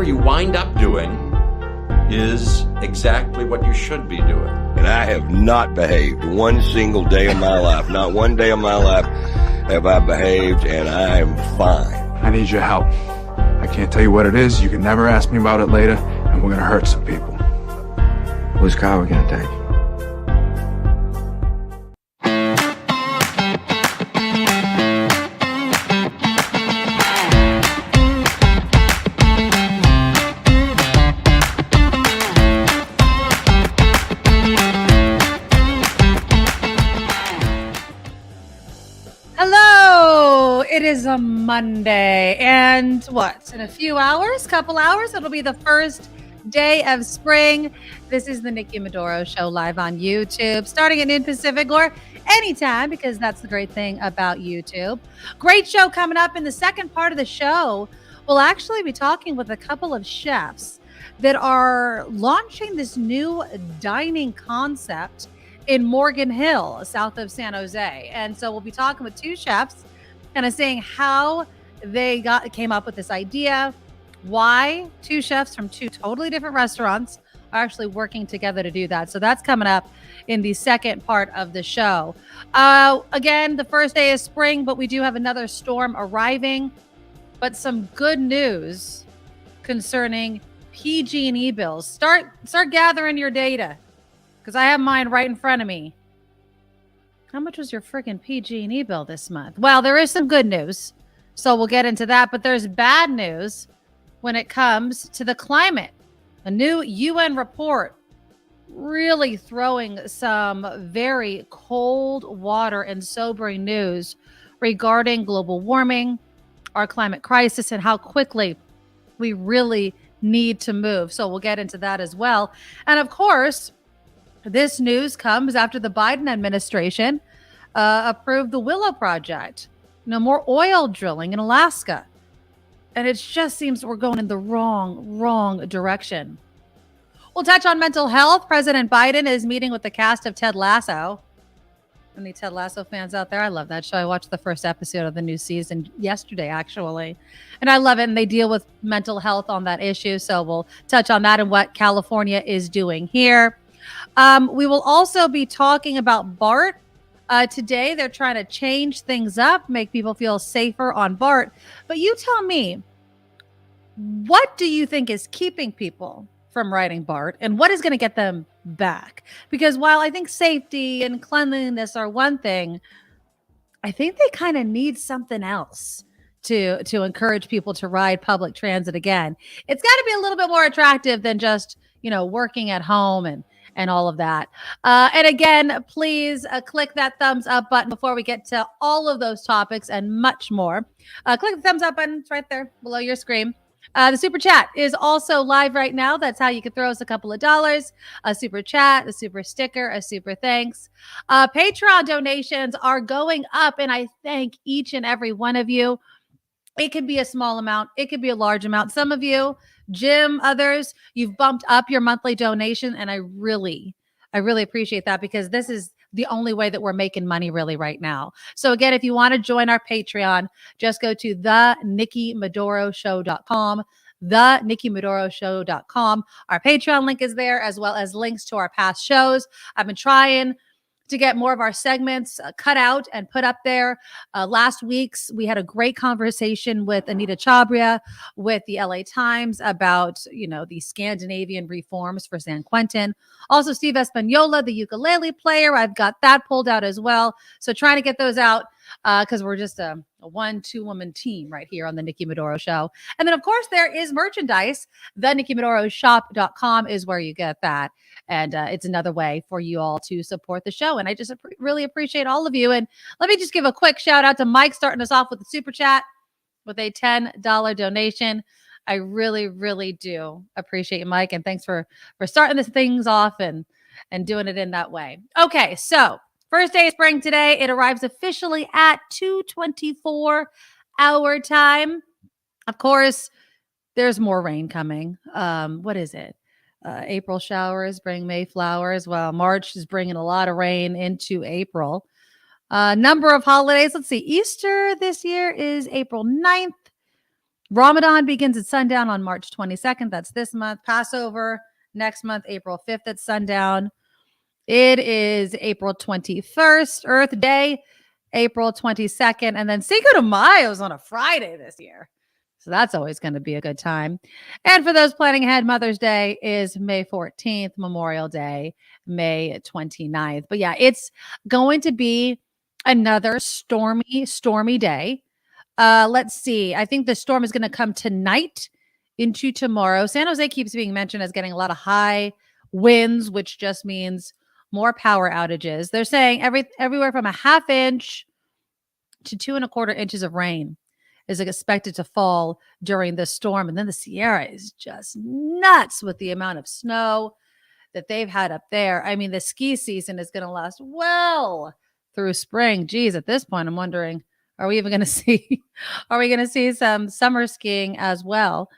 whatever you wind up doing is exactly what you should be doing. And I have not behaved one single day of my life. Not one day of my life have I behaved, and I am fine. I need your help. I can't tell you what it is. You can never ask me about it later, and we're going to hurt some people. Whose car are we going to take? It is a Monday, and what, in a few hours, couple hours, it'll be the first day of spring. This is the Nikki Medoro Show live on YouTube, starting at noon Pacific or anytime, because that's the great thing about YouTube. Great show coming up. In the second part of the show, we'll actually be talking with a couple of chefs that are launching this new dining concept in Morgan Hill, south of San Jose. And so we'll be talking with two chefs, kind of saying how they came up with this idea, why two chefs from two totally different restaurants are actually working together to do that. So that's coming up in the second part of the show. Again, the first day is spring, but we do have another storm arriving. But some good news concerning PG&E bills. Start gathering your data, because I have mine right in front of me. How much was your freaking PG&E bill this month? Well, there is some good news, so we'll get into that. But there's bad news when it comes to the climate. A new UN report really throwing some very cold water and sobering news regarding global warming, our climate crisis, and how quickly we really need to move. So we'll get into that as well. And of course, this news comes after the Biden administration approved the Willow Project. No more oil drilling in Alaska. And it just seems we're going in the wrong direction. We'll touch on mental health. President Biden is meeting with the cast of Ted Lasso. Any Ted Lasso fans out there? I love that show. I watched the first episode of the new season yesterday, actually. And I love it. And they deal with mental health on that issue. So we'll touch on that and what California is doing here. We will also be talking about BART. Today, they're trying to change things up, make people feel safer on BART. But you tell me, what do you think is keeping people from riding BART, and what is going to get them back? Because while I think safety and cleanliness are one thing, I think they kind of need something else to encourage people to ride public transit again. It's got to be a little bit more attractive than just, working at home and all of that. And again, please click that thumbs up button before we get to all of those topics and much more. Click the thumbs up button. It's right there below your screen. The super chat is also live right now. That's how you can throw us a couple of dollars, a super chat, a super sticker, a super thanks. Patreon donations are going up, and I thank each and every one of you. It can be a small amount. It could be a large amount. Some of you, Jim, others, you've bumped up your monthly donation, and I really appreciate that, because this is the only way that we're making money really right now. So again, if you want to join our Patreon, just go to thenikkimedoroshow.com, thenikkimedoroshow.com. Our Patreon link is there, as well as links to our past shows. I've been trying to get more of our segments cut out and put up there. Last week's, we had a great conversation with Anita Chabria with the LA Times about, the Scandinavian reforms for San Quentin. Also, Steve Espanola, the ukulele player, I've got that pulled out as well. So trying to get those out because we're just a 1-2 woman team right here on the Nikki Medoro Show. And then, of course, there is merchandise. TheNikkiMedoroShop.com is where you get that. And it's another way for you all to support the show. And I just really appreciate all of you. And let me just give a quick shout out to Mike, starting us off with the super chat with a $10 donation. I really do appreciate you, Mike. And thanks for starting these things off and doing it in that way. Okay, so first day of spring today. It arrives officially at 2:24 our time. Of course, there's more rain coming. What is it? April showers bring May flowers. Well, March is bringing a lot of rain into April. Number of holidays. Let's see. Easter this year is April 9th. Ramadan begins at sundown on March 22nd. That's this month. Passover next month, April 5th at sundown. It is April 21st, Earth Day, April 22nd. And then Cinco de Mayo is on a Friday this year. So that's always going to be a good time. And for those planning ahead, Mother's Day is May 14th, Memorial Day, May 29th. But yeah, it's going to be another stormy day. Let's see. I think the storm is going to come tonight into tomorrow. San Jose keeps being mentioned as getting a lot of high winds, which just means more power outages. They're saying everywhere from a ½ inch to 2¼ inches of rain is expected to fall during this storm. And then the Sierra is just nuts with the amount of snow that they've had up there. I mean, the ski season is going to last well through spring. Geez, at this point, I'm wondering, are we going to see some summer skiing as well?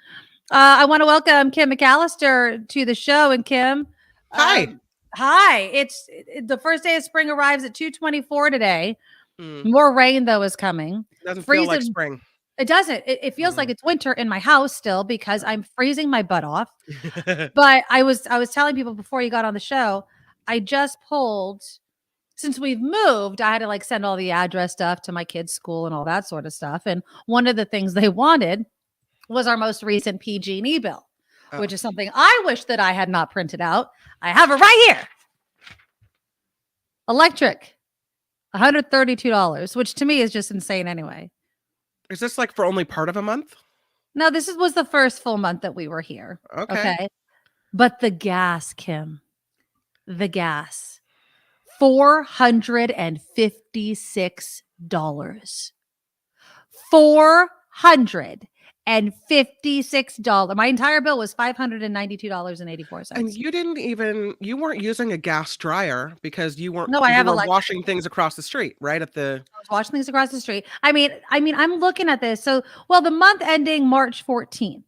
I want to welcome Kim McAllister to the show. And Kim, hi. Hi. It's the first day of spring arrives at 2:24 today. More rain though is coming. Doesn't feel like spring. It doesn't. It feels like it's winter in my house still because I'm freezing my butt off. But I was telling people before you got on the show, I just pulled, since we've moved, I had to like send all the address stuff to my kids' school and all that sort of stuff. And one of the things they wanted was our most recent PG&E bill, which is something I wish that I had not printed out. I have it right here. Electric, $132, which to me is just insane anyway. Is this like for only part of a month? No, this was the first full month that we were here. Okay. But the gas, Kim, the gas, $456. $456. My entire bill was $592.84. And you weren't using a gas dryer because you weren't. No, I have electric. Washing things across the street, right? I was washing things across the street. I mean, I'm looking at this. So, well, the month ending March 14th.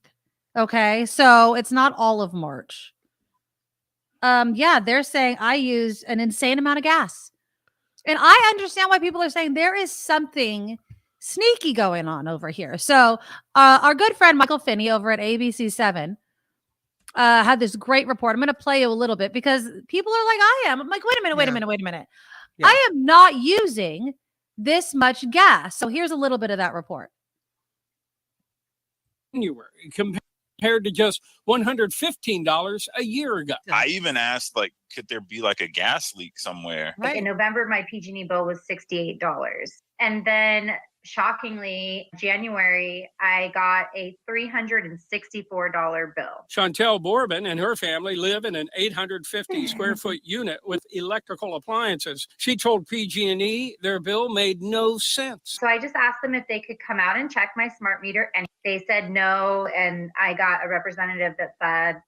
Okay, so it's not all of March. Yeah, they're saying I used an insane amount of gas, and I understand why people are saying there is something sneaky going on over here. So our good friend Michael Finney over at ABC7 had this great report. I'm going to play you a little bit because people are like, I am. I'm like, wait a minute. Yeah. I am not using this much gas. So here's a little bit of that report. Compared to just $115 a year ago. I even asked, like, could there be like a gas leak somewhere? Right. In November, my PG&E bill was $68. And then shockingly, January, I got a $364 bill. Chantel Bourbon and her family live in an 850 square foot unit with electrical appliances. She told PG&E their bill made no sense. So I just asked them if they could come out and check my smart meter, and they said no. And I got a representative that said,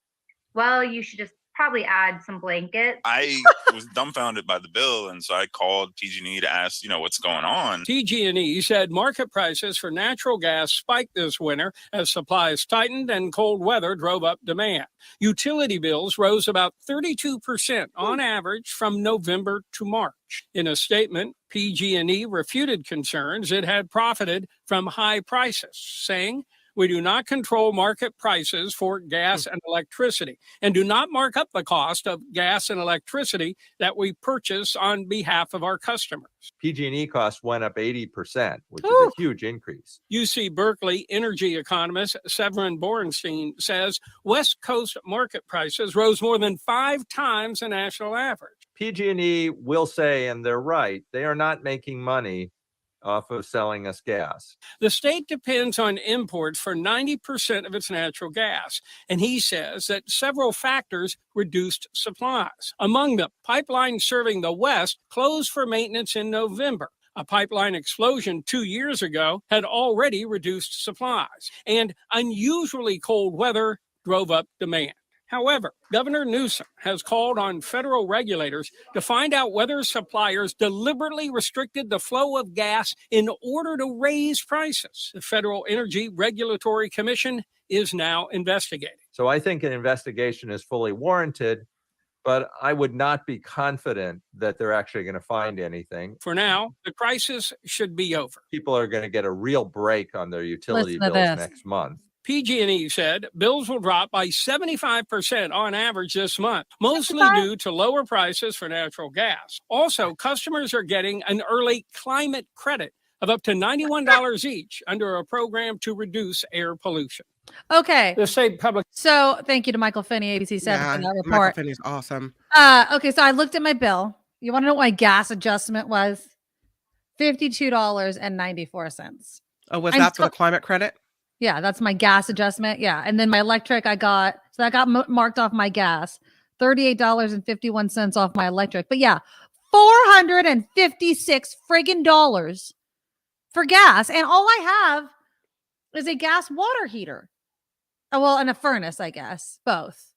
well, you should just probably add some blankets. I was dumbfounded by the bill, and so I called PG&E to ask, what's going on. PG&E said market prices for natural gas spiked this winter as supplies tightened and cold weather drove up demand. Utility bills rose about 32% on average from November to March. In a statement, PG&E refuted concerns it had profited from high prices, saying, "We do not control market prices for gas and electricity and do not mark up the cost of gas and electricity that we purchase on behalf of our customers." PG&E costs went up 80%, which is a huge increase. UC Berkeley energy economist Severin Borenstein says West Coast market prices rose more than 5 times the national average. PG&E will say, and they're right, they are not making money off of selling us gas. The state depends on imports for 90% of its natural gas, and he says that several factors reduced supplies. Among them, pipelines serving the West closed for maintenance in November. A pipeline explosion 2 years ago had already reduced supplies, and unusually cold weather drove up demand. However, Governor Newsom has called on federal regulators to find out whether suppliers deliberately restricted the flow of gas in order to raise prices. The Federal Energy Regulatory Commission is now investigating. So I think an investigation is fully warranted, but I would not be confident that they're actually going to find anything. For now, the crisis should be over. People are going to get a real break on their utility Listen to bills this. next month. PG&E said bills will drop by 75% on average this month, mostly 75? due to lower prices for natural gas. Also, customers are getting an early climate credit of up to $91 each under a program to reduce air pollution. Okay. The state public. So thank you to Michael Finney, ABC7 for that Michael report. Finney's awesome. Okay, so I looked at my bill. You want to know what my gas adjustment was? $52.94. Oh, was I'm that for still- the climate credit? Yeah, that's my gas adjustment. Yeah. And then my electric, I got, so that got marked off my gas, $38.51 off my electric. But yeah, $456 friggin' dollars for gas. And all I have is a gas water heater. Oh, well, and a furnace, I guess. Both.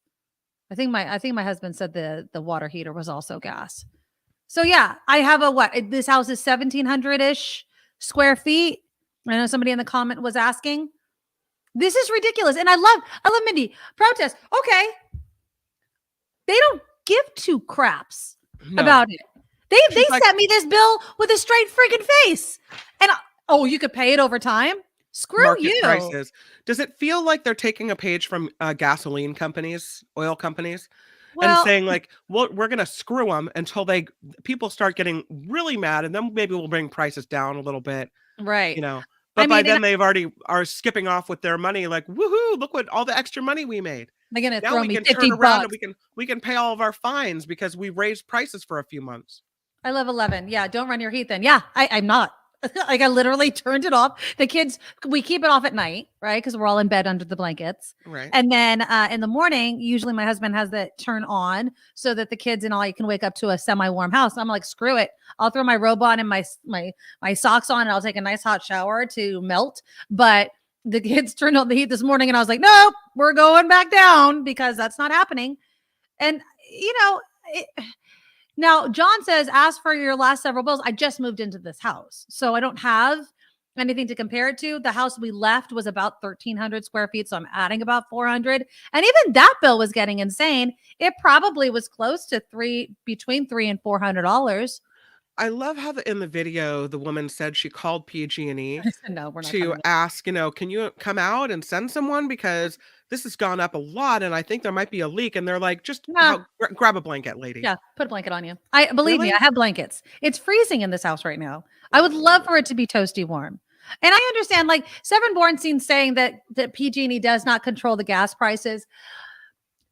I think my husband said the water heater was also gas. So yeah, I have a what? This house is 1,700-ish square feet. I know somebody in the comment was asking. This is ridiculous. And I love Mindy. Protest. Okay. They don't give two craps about it. They sent me this bill with a straight friggin' face. And you could pay it over time? Screw Market you. prices. Does it feel like they're taking a page from gasoline companies, oil companies, and saying like, well, we're going to screw them until people start getting really mad, and then maybe we'll bring prices down a little bit. Right. You know, but by then they've already are skipping off with their money. Like, woohoo! Look what all the extra money we made. They're gonna Now throw we me can 50 turn around bucks. and we can pay all of our fines because we raised prices for a few months. I love 11. Yeah, don't run your heat then. Yeah, I'm not. Like I literally turned it off. The kids, we keep it off at night, right? Because we're all in bed under the blankets. Right. And then in the morning, usually my husband has that turn on so that the kids and I can wake up to a semi-warm house. I'm like, screw it. I'll throw my robe on and my socks on and I'll take a nice hot shower to melt. But the kids turned on the heat this morning and I was like, nope, we're going back down because that's not happening. And, now, John says, ask for your last several bills. I just moved into this house, so I don't have anything to compare it to. The house we left was about 1,300 square feet, so I'm adding about 400. And even that bill was getting insane. It probably was close to between $300 and $400. I love how in the video the woman said she called PG&E No, we're not to ask, can you come out and send someone because this has gone up a lot and I think there might be a leak. And they're like, just grab a blanket, lady. Yeah, put a blanket on you. Believe me, Really? I have blankets. It's freezing in this house right now. I would love for it to be toasty warm. And I understand, like Severin Bornstein saying that PG&E does not control the gas prices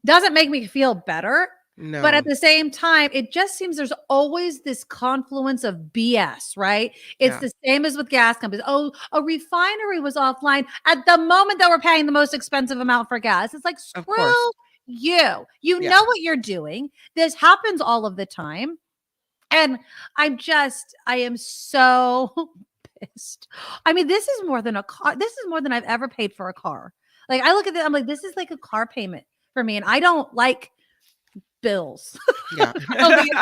doesn't make me feel better. No. But at the same time, it just seems there's always this confluence of BS, right? It's the same as with gas companies. Oh, a refinery was offline at the moment that we're paying the most expensive amount for gas. It's like, screw you. You know what you're doing. This happens all of the time. And I am so pissed. I mean, this is more than a car. This is more than I've ever paid for a car. Like I look at it, I'm like, this is like a car payment for me. And I don't like bills. Yeah. I don't think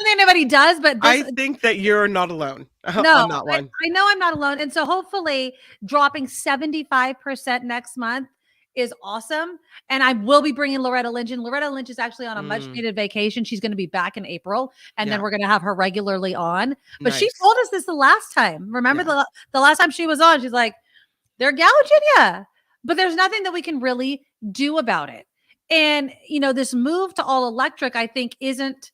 anybody does, but I think that you're not alone. No, on that one. I know I'm not alone. And so hopefully dropping 75% next month is awesome. And I will be bringing Loretta Lynch in. Loretta Lynch is actually on a much needed vacation. She's going to be back in April. And then we're going to have her regularly on. But she told us this the last time. Remember the last time she was on, she's like, they're gouging you. But there's nothing that we can really do about it. And, this move to all electric, I think, isn't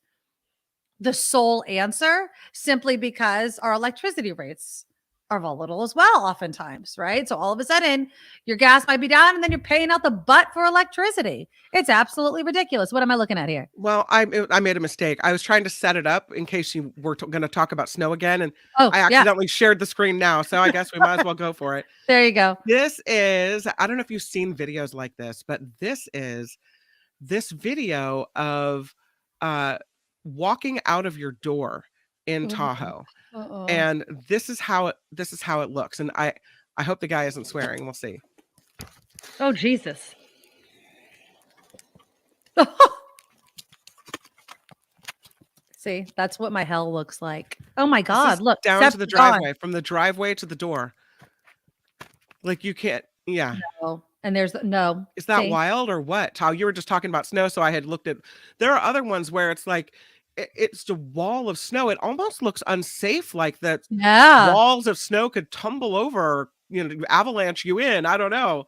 the sole answer simply because our electricity rates are volatile as well, oftentimes, right? So all of a sudden, your gas might be down and then you're paying out the butt for electricity. It's absolutely ridiculous. What am I looking at here? Well, I made a mistake. I was trying to set it up in case you were going to talk about snow again. And I accidentally shared the screen now. So I guess we might as well go for it. There you go. This is, I don't know if you've seen videos like this, but this video of walking out of your door in Tahoe. And this is how it looks. And I hope the guy isn't swearing. We'll see. Oh, Jesus. See, that's what my hell looks like. Oh my God. Look, down to the driveway, from the driveway to the door. Like you can't. Yeah. No. And there's no. Is that See? wild or what? How you were just talking about snow, so I had looked at. There are other ones where it's like it's a wall of snow. It almost looks unsafe, like that Yeah. walls of snow could tumble over, avalanche you in. I don't know.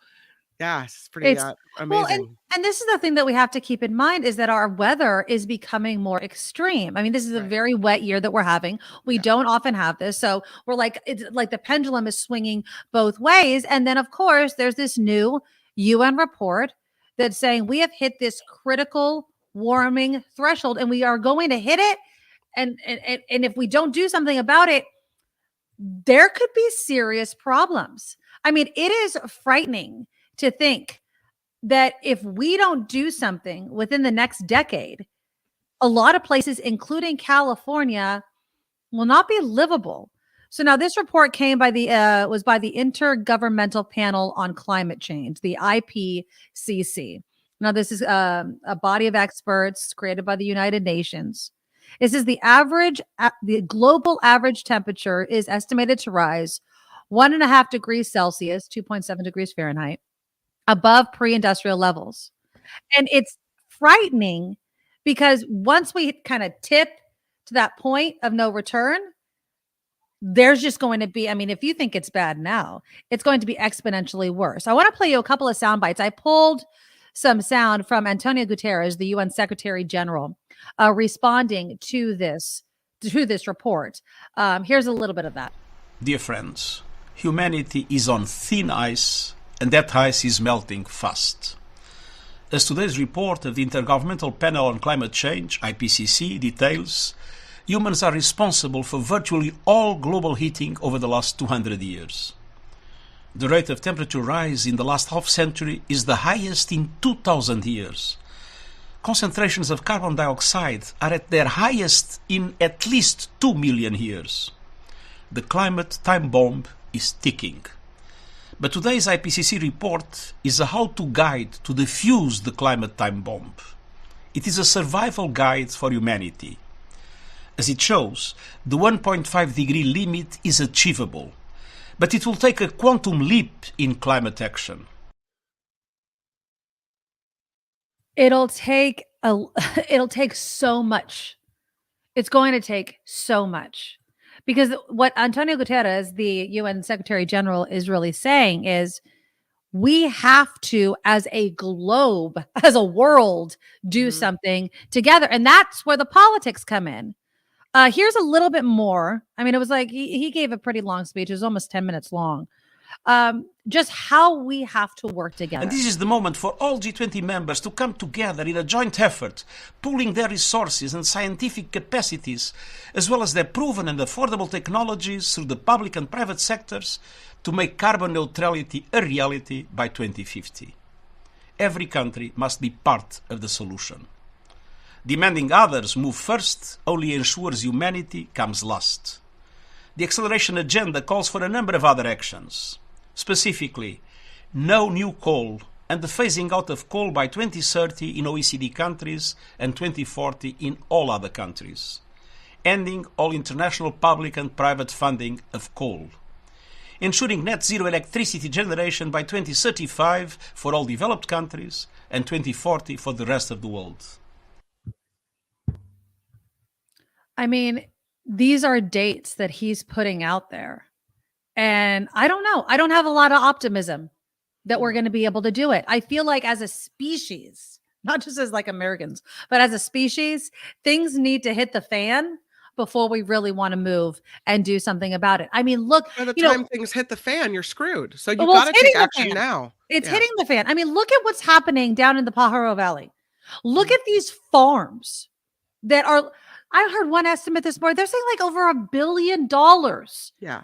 Yeah, it's pretty It's well, amazing. and this is the thing that we have to keep in mind is that our weather is becoming more extreme. I mean, this is a Right. very wet year that we're having. We don't often have this. So we're like, it's like the pendulum is swinging both ways. And then, of course, there's this new UN report that's saying we have hit this critical warming threshold and we are going to hit it. And if we don't do something about it, there could be serious problems. I mean, it is frightening to think that if we don't do something within the next decade, a lot of places, including California, will not be livable. So now this report came by was by the Intergovernmental Panel on Climate Change, the IPCC. Now this is a body of experts created by the United Nations. It says the global average temperature is estimated to rise 1.5 degrees Celsius, 2.7 degrees Fahrenheit, above pre-industrial levels. And it's frightening because once we kind of tip to that point of no return, there's just going to be, I mean, if you think it's bad now, it's going to be exponentially worse. I want to play you a couple of sound bites. I pulled some sound from Antonio Gutierrez, the UN Secretary General, responding to this report. Here's a little bit of that. Dear friends, humanity is on thin ice, and that ice is melting fast. As today's report of the Intergovernmental Panel on Climate Change, IPCC, details, humans are responsible for virtually all global heating over the last 200 years. The rate of temperature rise in the last half century is the highest in 2,000 years. Concentrations of carbon dioxide are at their highest in at least 2 million years. The climate time bomb is ticking. But today's IPCC report is a how-to guide to defuse the climate time bomb. It is a survival guide for humanity. As it shows, the 1.5 degree limit is achievable, but it will take a quantum leap in climate action. It'll take so much. It's going to take so much. Because what Antonio Gutierrez, the UN Secretary General, is really saying is we have to, as a globe, as a world, do something together. And that's where the politics come in. Here's a little bit more. I mean, it was like he gave a pretty long speech. It was almost 10 minutes long. Just how we have to work together. And this is the moment for all G20 members to come together in a joint effort, pooling their resources and scientific capacities, as well as their proven and affordable technologies through the public and private sectors to make carbon neutrality a reality by 2050. Every country must be part of the solution. Demanding others move first only ensures humanity comes last. The acceleration agenda calls for a number of other actions. Specifically, no new coal and the phasing out of coal by 2030 in OECD countries and 2040 in all other countries. Ending all international public and private funding of coal. Ensuring net zero electricity generation by 2035 for all developed countries and 2040 for the rest of the world. I mean, these are dates that he's putting out there. And I don't know. I don't have a lot of optimism that we're going to be able to do it. I feel like as a species, not just as like Americans, but as a species, things need to hit the fan before we really want to move and do something about it. I mean, look, by the time things hit the fan, you're screwed. So you've got to take action now. It's hitting the fan. I mean, look at what's happening down in the Pajaro Valley. Look at these farms that are, I heard one estimate this morning. They're saying like over $1 billion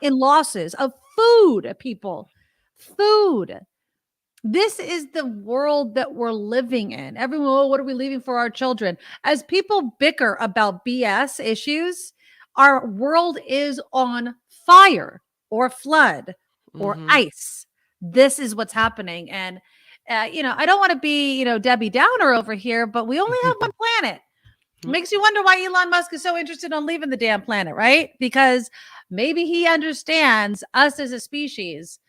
in losses of food, people. Food. This is the world that we're living in. Everyone, oh, what are we leaving for our children? As people bicker about BS issues, our world is on fire or flood or ice. This is what's happening. And, I don't want to be, Debbie Downer over here, but we only have one planet. Makes you wonder why Elon Musk is so interested on leaving the damn planet, right? Because maybe he understands us as a species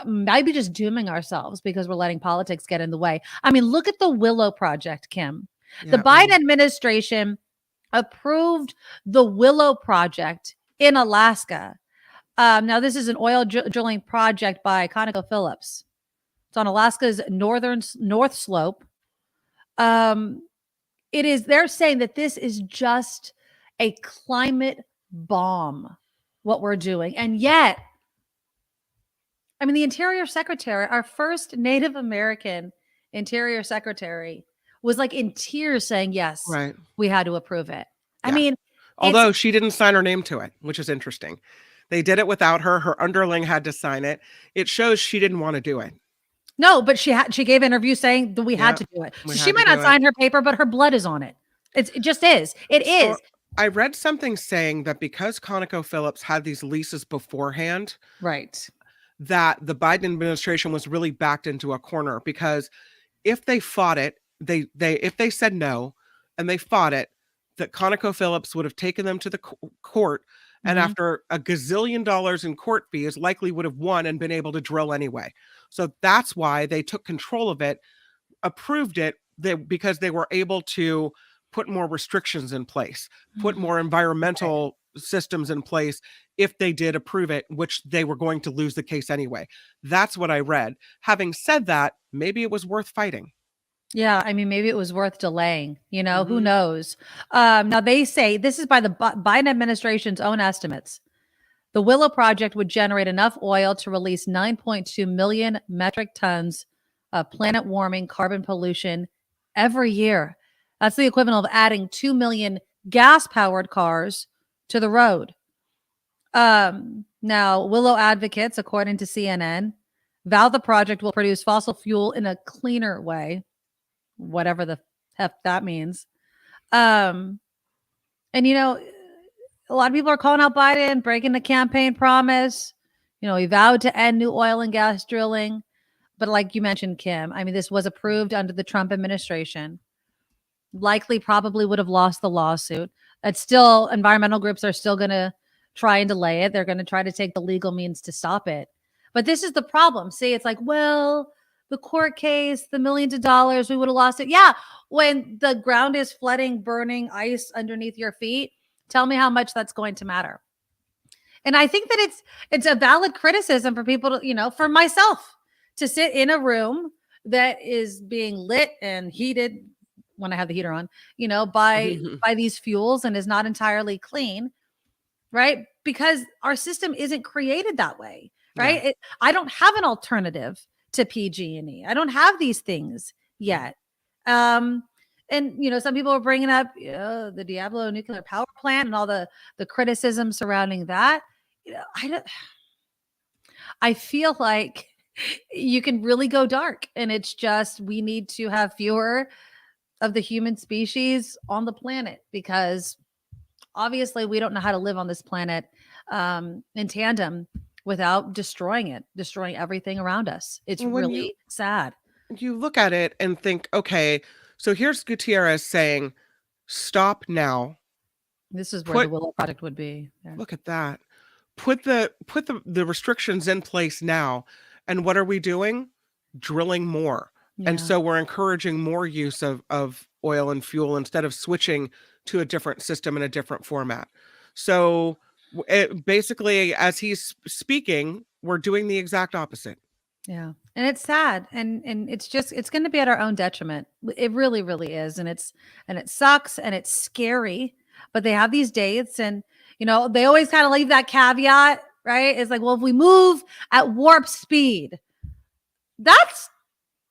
maybe just dooming ourselves because we're letting politics get in the way. I mean, look at the Willow Project, Kim. The Biden administration approved the Willow Project in Alaska. Now, this is an oil drilling project by ConocoPhillips. It's on Alaska's north slope. They're saying that this is just a climate bomb, what we're doing. And yet, I mean, the Interior Secretary, our first Native American Interior Secretary, was like in tears saying, yes, we had to approve it. Yeah. I mean, although she didn't sign her name to it, which is interesting. They did it without her. Her underling had to sign it. It shows she didn't want to do it. No, but she gave interviews saying that we had to do it. So she might not sign her paper, but her blood is on it. It just is. It is. I read something saying that because ConocoPhillips had these leases beforehand, right, that the Biden administration was really backed into a corner, because if they fought it, if they said no and they fought it, that ConocoPhillips would have taken them to the court, and after a gazillion dollars in court fees, likely would have won and been able to drill anyway. So that's why they took control of it, approved it, because they were able to put more restrictions in place, put more environmental systems in place if they did approve it, which they were going to lose the case anyway. That's what I read. Having said that, maybe it was worth fighting. Yeah, I mean, maybe it was worth delaying, who knows? Now, they say, this is by the Biden administration's own estimates, the Willow Project would generate enough oil to release 9.2 million metric tons of planet-warming carbon pollution every year. That's the equivalent of adding 2 million gas-powered cars to the road. Now, Willow advocates, according to CNN, vow the project will produce fossil fuel in a cleaner way, whatever the heck that means. And, a lot of people are calling out Biden, breaking the campaign promise. He vowed to end new oil and gas drilling. But like you mentioned, Kim, I mean, this was approved under the Trump administration. Likely probably would have lost the lawsuit. It's still, environmental groups are still going to try and delay it. They're going to try to take the legal means to stop it. But this is the problem. See, it's like, well, the court case, the millions of dollars, we would have lost it. Yeah, when the ground is flooding, burning ice underneath your feet, tell me how much that's going to matter. And I think that it's a valid criticism for people to, for myself, to sit in a room that is being lit and heated when I have the heater on, by these fuels and is not entirely clean, right? Because our system isn't created that way, right? Yeah. I don't have an alternative to PG&E. I don't have these things yet. And, some people are bringing up the Diablo nuclear power plant and all the criticism surrounding that. I feel like you can really go dark, and it's just, we need to have fewer of the human species on the planet, because obviously we don't know how to live on this planet in tandem without destroying everything around us. It's really sad. You look at it and think, okay, so here's Gutierrez saying, stop now. This is where the Willow Project would be. Yeah. Look at that. Put the restrictions in place now. And what are we doing? Drilling more. Yeah. And so we're encouraging more use of oil and fuel instead of switching to a different system in a different format. So basically, as he's speaking, we're doing the exact opposite. Yeah. And it's sad. And it's going to be at our own detriment. It really, really is. And it sucks and it's scary, but they have these dates, and, they always kind of leave that caveat, right? It's like, well, if we move at warp speed, that's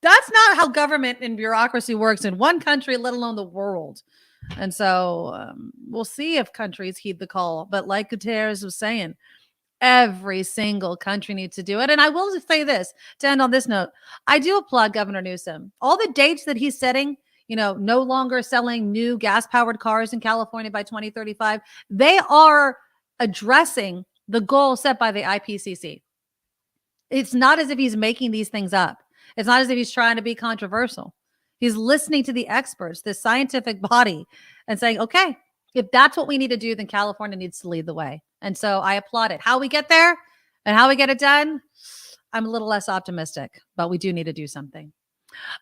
not how government and bureaucracy works in one country, let alone the world. And so we'll see if countries heed the call. But like Gutierrez was saying, every single country needs to do it. And I will just say this, to end on this note, I do applaud Governor Newsom. All the dates that he's setting, no longer selling new gas-powered cars in California by 2035, they are addressing the goal set by the IPCC. It's not as if he's making these things up. It's not as if he's trying to be controversial. He's listening to the experts, the scientific body, and saying, okay, if that's what we need to do, then California needs to lead the way. And so I applaud it. How we get there and how we get it done, I'm a little less optimistic, but we do need to do something.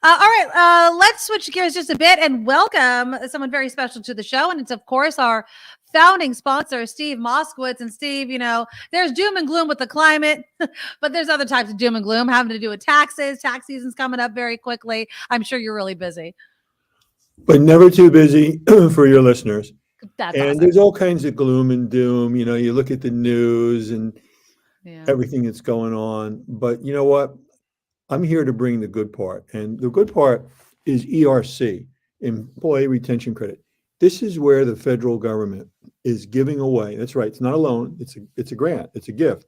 All right, let's switch gears just a bit and welcome someone very special to the show. And it's, of course, our founding sponsor, Steve Moskowitz. And Steve, there's doom and gloom with the climate, but there's other types of doom and gloom having to do with taxes. Tax season's coming up very quickly. I'm sure you're really busy. But never too busy for your listeners. That's and awesome. There's all kinds of gloom and doom. You look at the news and everything that's going on. But you know what? I'm here to bring the good part. And the good part is ERC, Employee Retention Credit. This is where the federal government is giving away. That's right. It's not a loan. It's a grant. It's a gift.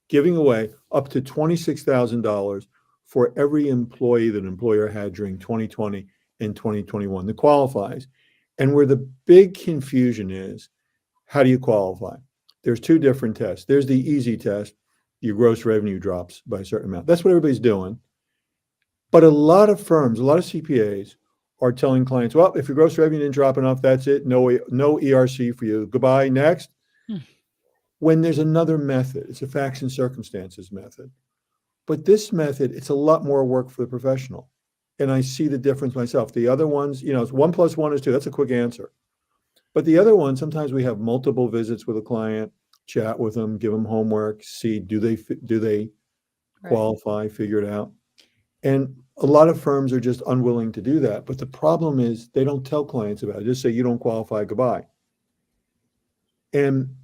Giving away up to $26,000 for every employee that an employer had during 2020 and 2021 that qualifies. And where the big confusion is, how do you qualify? There's two different tests. There's the easy test. Your gross revenue drops by a certain amount. That's what everybody's doing. But a lot of firms, a lot of CPAs are telling clients, well, if your gross revenue didn't drop enough, that's it. No ERC for you. Goodbye. Next. When there's another method, it's a facts and circumstances method. But this method, it's a lot more work for the professional. And I see the difference myself. The other ones, it's 1 + 1 is 2. That's a quick answer. But the other one, sometimes we have multiple visits with a client, chat with them, give them homework, see, do they qualify, figure it out. And a lot of firms are just unwilling to do that. But the problem is they don't tell clients about it. Just say you don't qualify, goodbye. And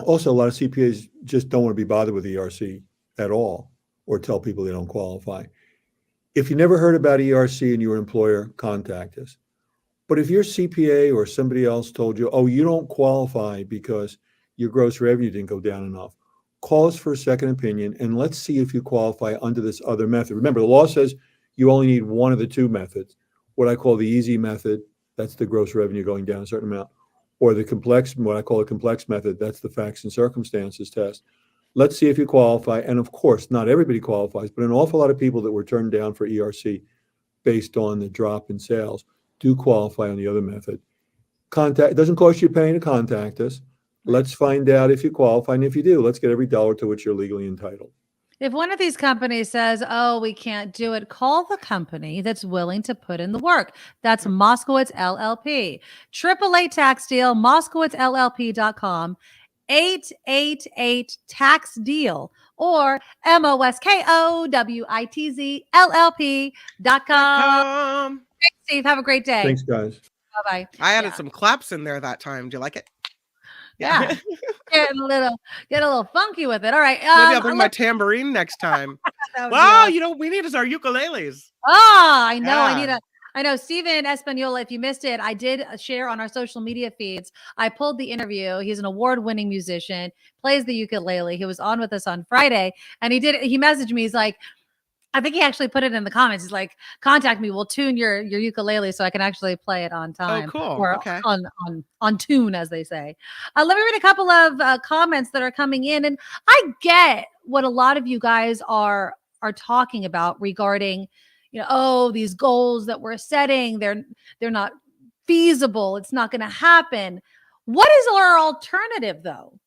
also a lot of CPAs just don't want to be bothered with ERC at all or tell people they don't qualify. If you never heard about ERC and your employer, contact us. But if your CPA or somebody else told you, oh, you don't qualify because your gross revenue didn't go down enough, call us for a second opinion and let's see if you qualify under this other method. Remember, the law says you only need one of the two methods. What I call the easy method, that's the gross revenue going down a certain amount, or the complex, what I call a complex method, that's the facts and circumstances test. Let's see if you qualify. And of course, not everybody qualifies, but an awful lot of people that were turned down for ERC based on the drop in sales do qualify on the other method. It doesn't cost you a penny to contact us. Let's find out if you qualify. And if you do, let's get every dollar to which you're legally entitled. If one of these companies says, oh, we can't do it, call the company that's willing to put in the work. That's Moskowitz LLP. 888 tax deal, MoskowitzLLP.com, 888 tax deal, or MoskowitzzLLP.com. Thanks, Steve. Have a great day. Thanks, guys. Bye-bye. I added some claps in there that time. Do you like it? Yeah. Getting a little funky with it. All right. Maybe I'll bring my tambourine next time. Wow, awesome. We need is our ukuleles. I know. Yeah. I know. Steven Espanola, if you missed it, I did share on our social media feeds. I pulled the interview. He's an award-winning musician, plays the ukulele. He was on with us on Friday, and he messaged me. He's like, I think he actually put it in the comments. He's like, contact me. We'll tune your ukulele so I can actually play it on time. Oh, cool. Or okay. on tune, as they say. Let me read a couple of comments that are coming in. And I get what a lot of you guys are talking about regarding, these goals that we're setting. They're not feasible. It's not going to happen. What is our alternative, though?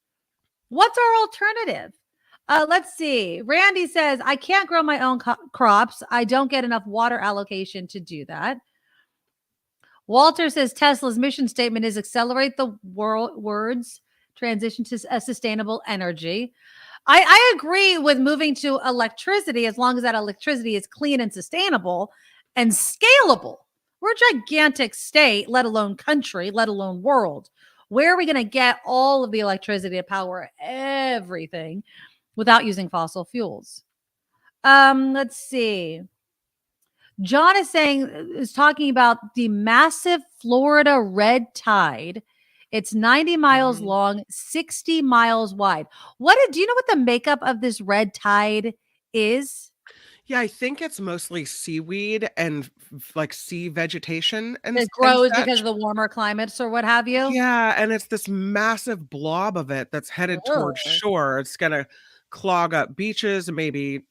What's our alternative? Let's see. Randy says, I can't grow my own crops. I don't get enough water allocation to do that. Walter says Tesla's mission statement is accelerate the world's transition to a sustainable energy. I agree with moving to electricity as long as that electricity is clean and sustainable and scalable. We're a gigantic state, let alone country, let alone world. Where are we going to get all of the electricity to power everything without using fossil fuels? Let's see. John is talking about the massive Florida red tide. It's 90 miles long, 60 miles wide. Do you know what the makeup of this red tide is? Yeah, I think it's mostly seaweed and like sea vegetation. And it grows because of the warmer climates or what have you? Yeah, and it's this massive blob of it that's headed towards shore. It's going to clog up beaches, maybe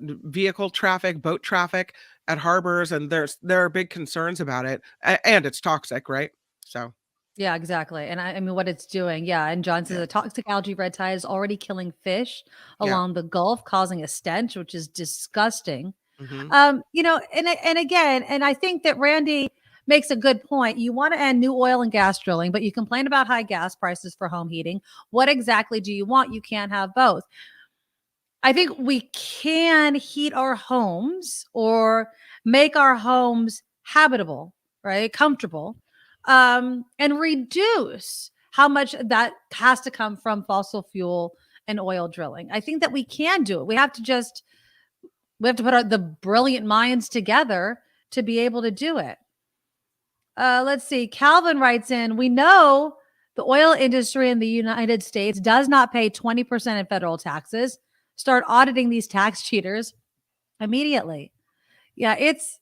vehicle traffic, boat traffic at harbors, and there are big concerns about it. And it's toxic, right? So Yeah, exactly. And I mean, what it's doing. Yeah. And John says a toxic algae red tide is already killing fish along the Gulf, causing a stench, which is disgusting. And again, and I think that Randy makes a good point. You want to end new oil and gas drilling, but you complain about high gas prices for home heating. What exactly do you want? You can't have both. I think we can heat our homes or make our homes habitable, right? Comfortable, and reduce how much that has to come from fossil fuel and oil drilling. I think that we can do it. We have to put the brilliant minds together to be able to do it. Let's see. Calvin writes in, we know the oil industry in the United States does not pay 20% in federal taxes. Start auditing these tax cheaters immediately. Yeah, it's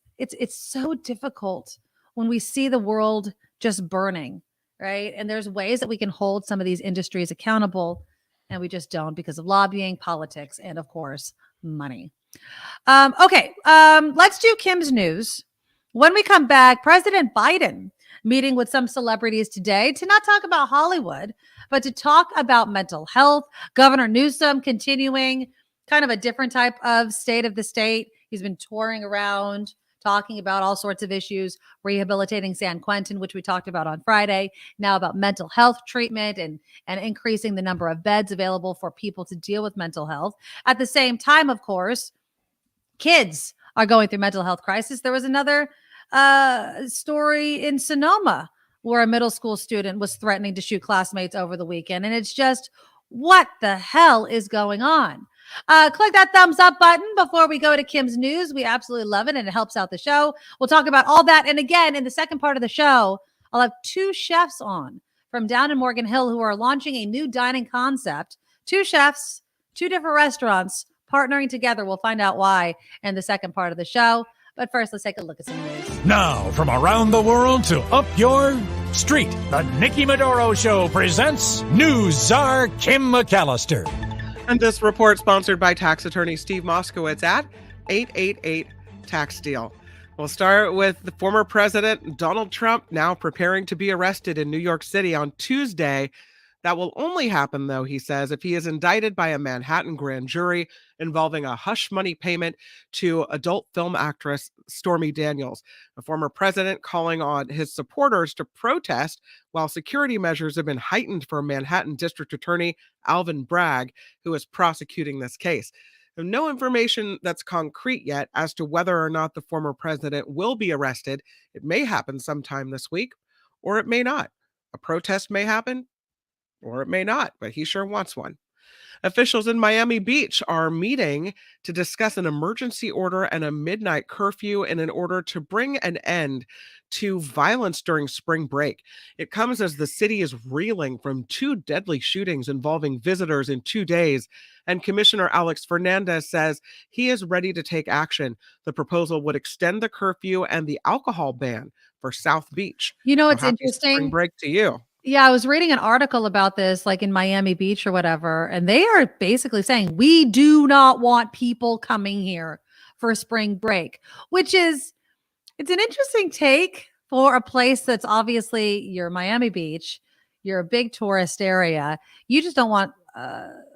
so difficult when we see the world just burning, right? And there's ways that we can hold some of these industries accountable, and we just don't because of lobbying, politics, and of course, money. Let's do Kim's news. When we come back, President Biden meeting with some celebrities today to not talk about Hollywood, but to talk about mental health. Governor Newsom continuing kind of a different type of state of the state. He's been touring around, talking about all sorts of issues, rehabilitating San Quentin, which we talked about on Friday, now about mental health treatment and increasing the number of beds available for people to deal with mental health. At the same time, of course, kids are going through mental health crisis. There was another story in Sonoma where a middle school student was threatening to shoot classmates over the weekend. And it's just, what the hell is going on? Click that thumbs up button before we go to Kim's news. We absolutely love it, and it helps out the show. We'll talk about all that. And again, in the second part of the show, I'll have two chefs on from down in Morgan Hill who are launching a new dining concept. Two chefs, two different restaurants partnering together. We'll find out why in the second part of the show. But first, let's take a look at some news. Now, from around the world to up your street, the Nikki Medoro Show presents News Czar Kim McAllister. And this report sponsored by tax attorney Steve Moskowitz at 888 Tax Deal. We'll start with the former president, Donald Trump, now preparing to be arrested in New York City on Tuesday. That will only happen, though, he says, if he is indicted by a Manhattan grand jury involving a hush money payment to adult film actress Stormy Daniels. The former president calling on his supporters to protest while security measures have been heightened for Manhattan District Attorney Alvin Bragg, who is prosecuting this case. There's no information that's concrete yet as to whether or not the former president will be arrested. It may happen sometime this week, or it may not. A protest may happen, or it may not, but he sure wants one. Officials in Miami Beach are meeting to discuss an emergency order and a midnight curfew in order to bring an end to violence during spring break. It comes as the city is reeling from two deadly shootings involving visitors in 2 days, and Commissioner Alex Fernandez says he is ready to take action. The proposal would extend the curfew and the alcohol ban for South Beach. You know, it's happy interesting. Spring break to you. Yeah, I was reading an article about this, like in Miami Beach or whatever, and they are basically saying, we do not want people coming here for spring break, which is, it's an interesting take for a place that's obviously, you're Miami Beach, you're a big tourist area. You just don't want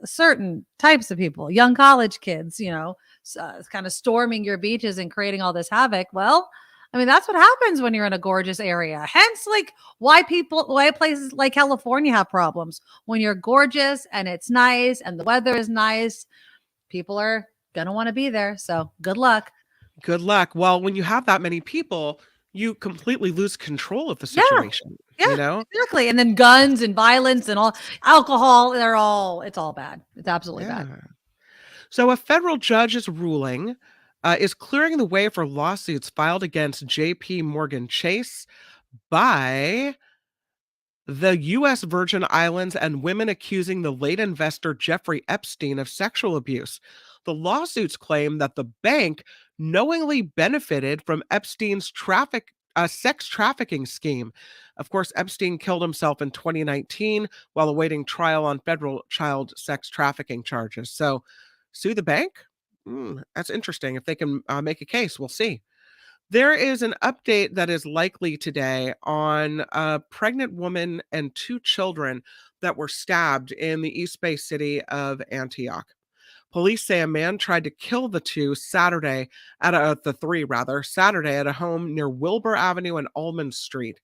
certain types of people, young college kids, kind of storming your beaches and creating all this havoc. Well, I mean, that's what happens when you're in a gorgeous area. Hence, like, why places like California have problems. When you're gorgeous and it's nice and the weather is nice, people are going to want to be there. So good luck. Good luck. Well, when you have that many people, you completely lose control of the situation. Yeah, exactly. And then guns and violence and all alcohol, it's all bad. It's absolutely bad. So a federal judge is ruling is clearing the way for lawsuits filed against JP Morgan Chase by the U.S. Virgin Islands and women accusing the late investor Jeffrey Epstein of sexual abuse. The lawsuits claim that the bank knowingly benefited from Epstein's sex trafficking scheme. Of course, Epstein killed himself in 2019 while awaiting trial on federal child sex trafficking charges. So, sue the bank? That's interesting. If they can make a case, we'll see. There is an update that is likely today on a pregnant woman and 2 children that were stabbed in the East Bay city of Antioch. Police say a man tried to kill the three Saturday at a home near Wilbur Avenue and Almond Street.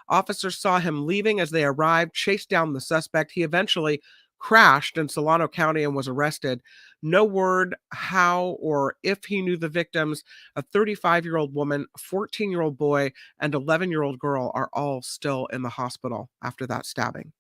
Officers saw him leaving as they arrived, chased down the suspect. He eventually crashed in Solano County and was arrested. No word how or if he knew the victims. A 35-year-old woman, 14-year-old boy, and 11-year-old girl are all still in the hospital after that stabbing.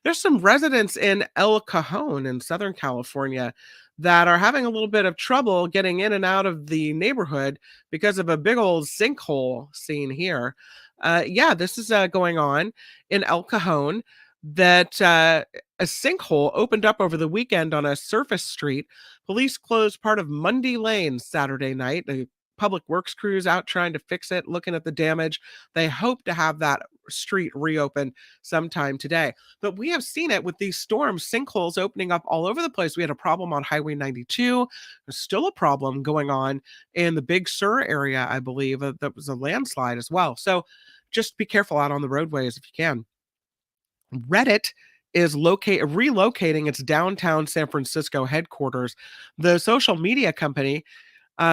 There's some residents in El Cajon in Southern California that are having a little bit of trouble getting in and out of the neighborhood because of a big old sinkhole seen here. This is going on in El Cajon, that a sinkhole opened up over the weekend on a surface street. Police closed part of Mundy Lane Saturday night. The public works crews out trying to fix it, looking at the damage. They hope to have that street reopened sometime today. But we have seen it with these storms, sinkholes opening up all over the place. We had a problem on Highway 92. There's still a problem going on in the Big Sur area, I believe. That was a landslide as well. So just be careful out on the roadways if you can. Reddit is relocating its downtown San Francisco headquarters. The social media company,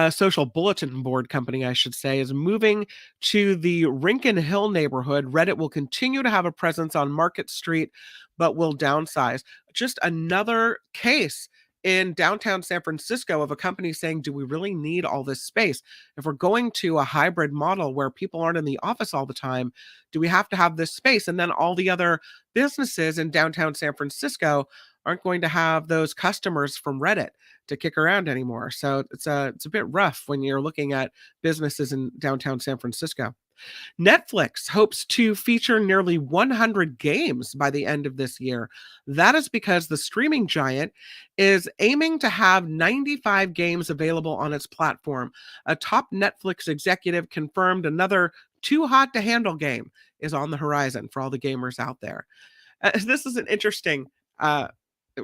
social bulletin board company, I should say, is moving to the Rincon Hill neighborhood. Reddit will continue to have a presence on Market Street, but will downsize. Just another case in downtown San Francisco of a company saying, do we really need all this space? If we're going to a hybrid model where people aren't in the office all the time, do we have to have this space? And then all the other businesses in downtown San Francisco aren't going to have those customers from Reddit to kick around anymore. So it's a bit rough when you're looking at businesses in downtown San Francisco. Netflix hopes to feature nearly 100 games by the end of this year. That is because the streaming giant is aiming to have 95 games available on its platform. A top Netflix executive confirmed another Too Hot to Handle game is on the horizon for all the gamers out there. This is an interesting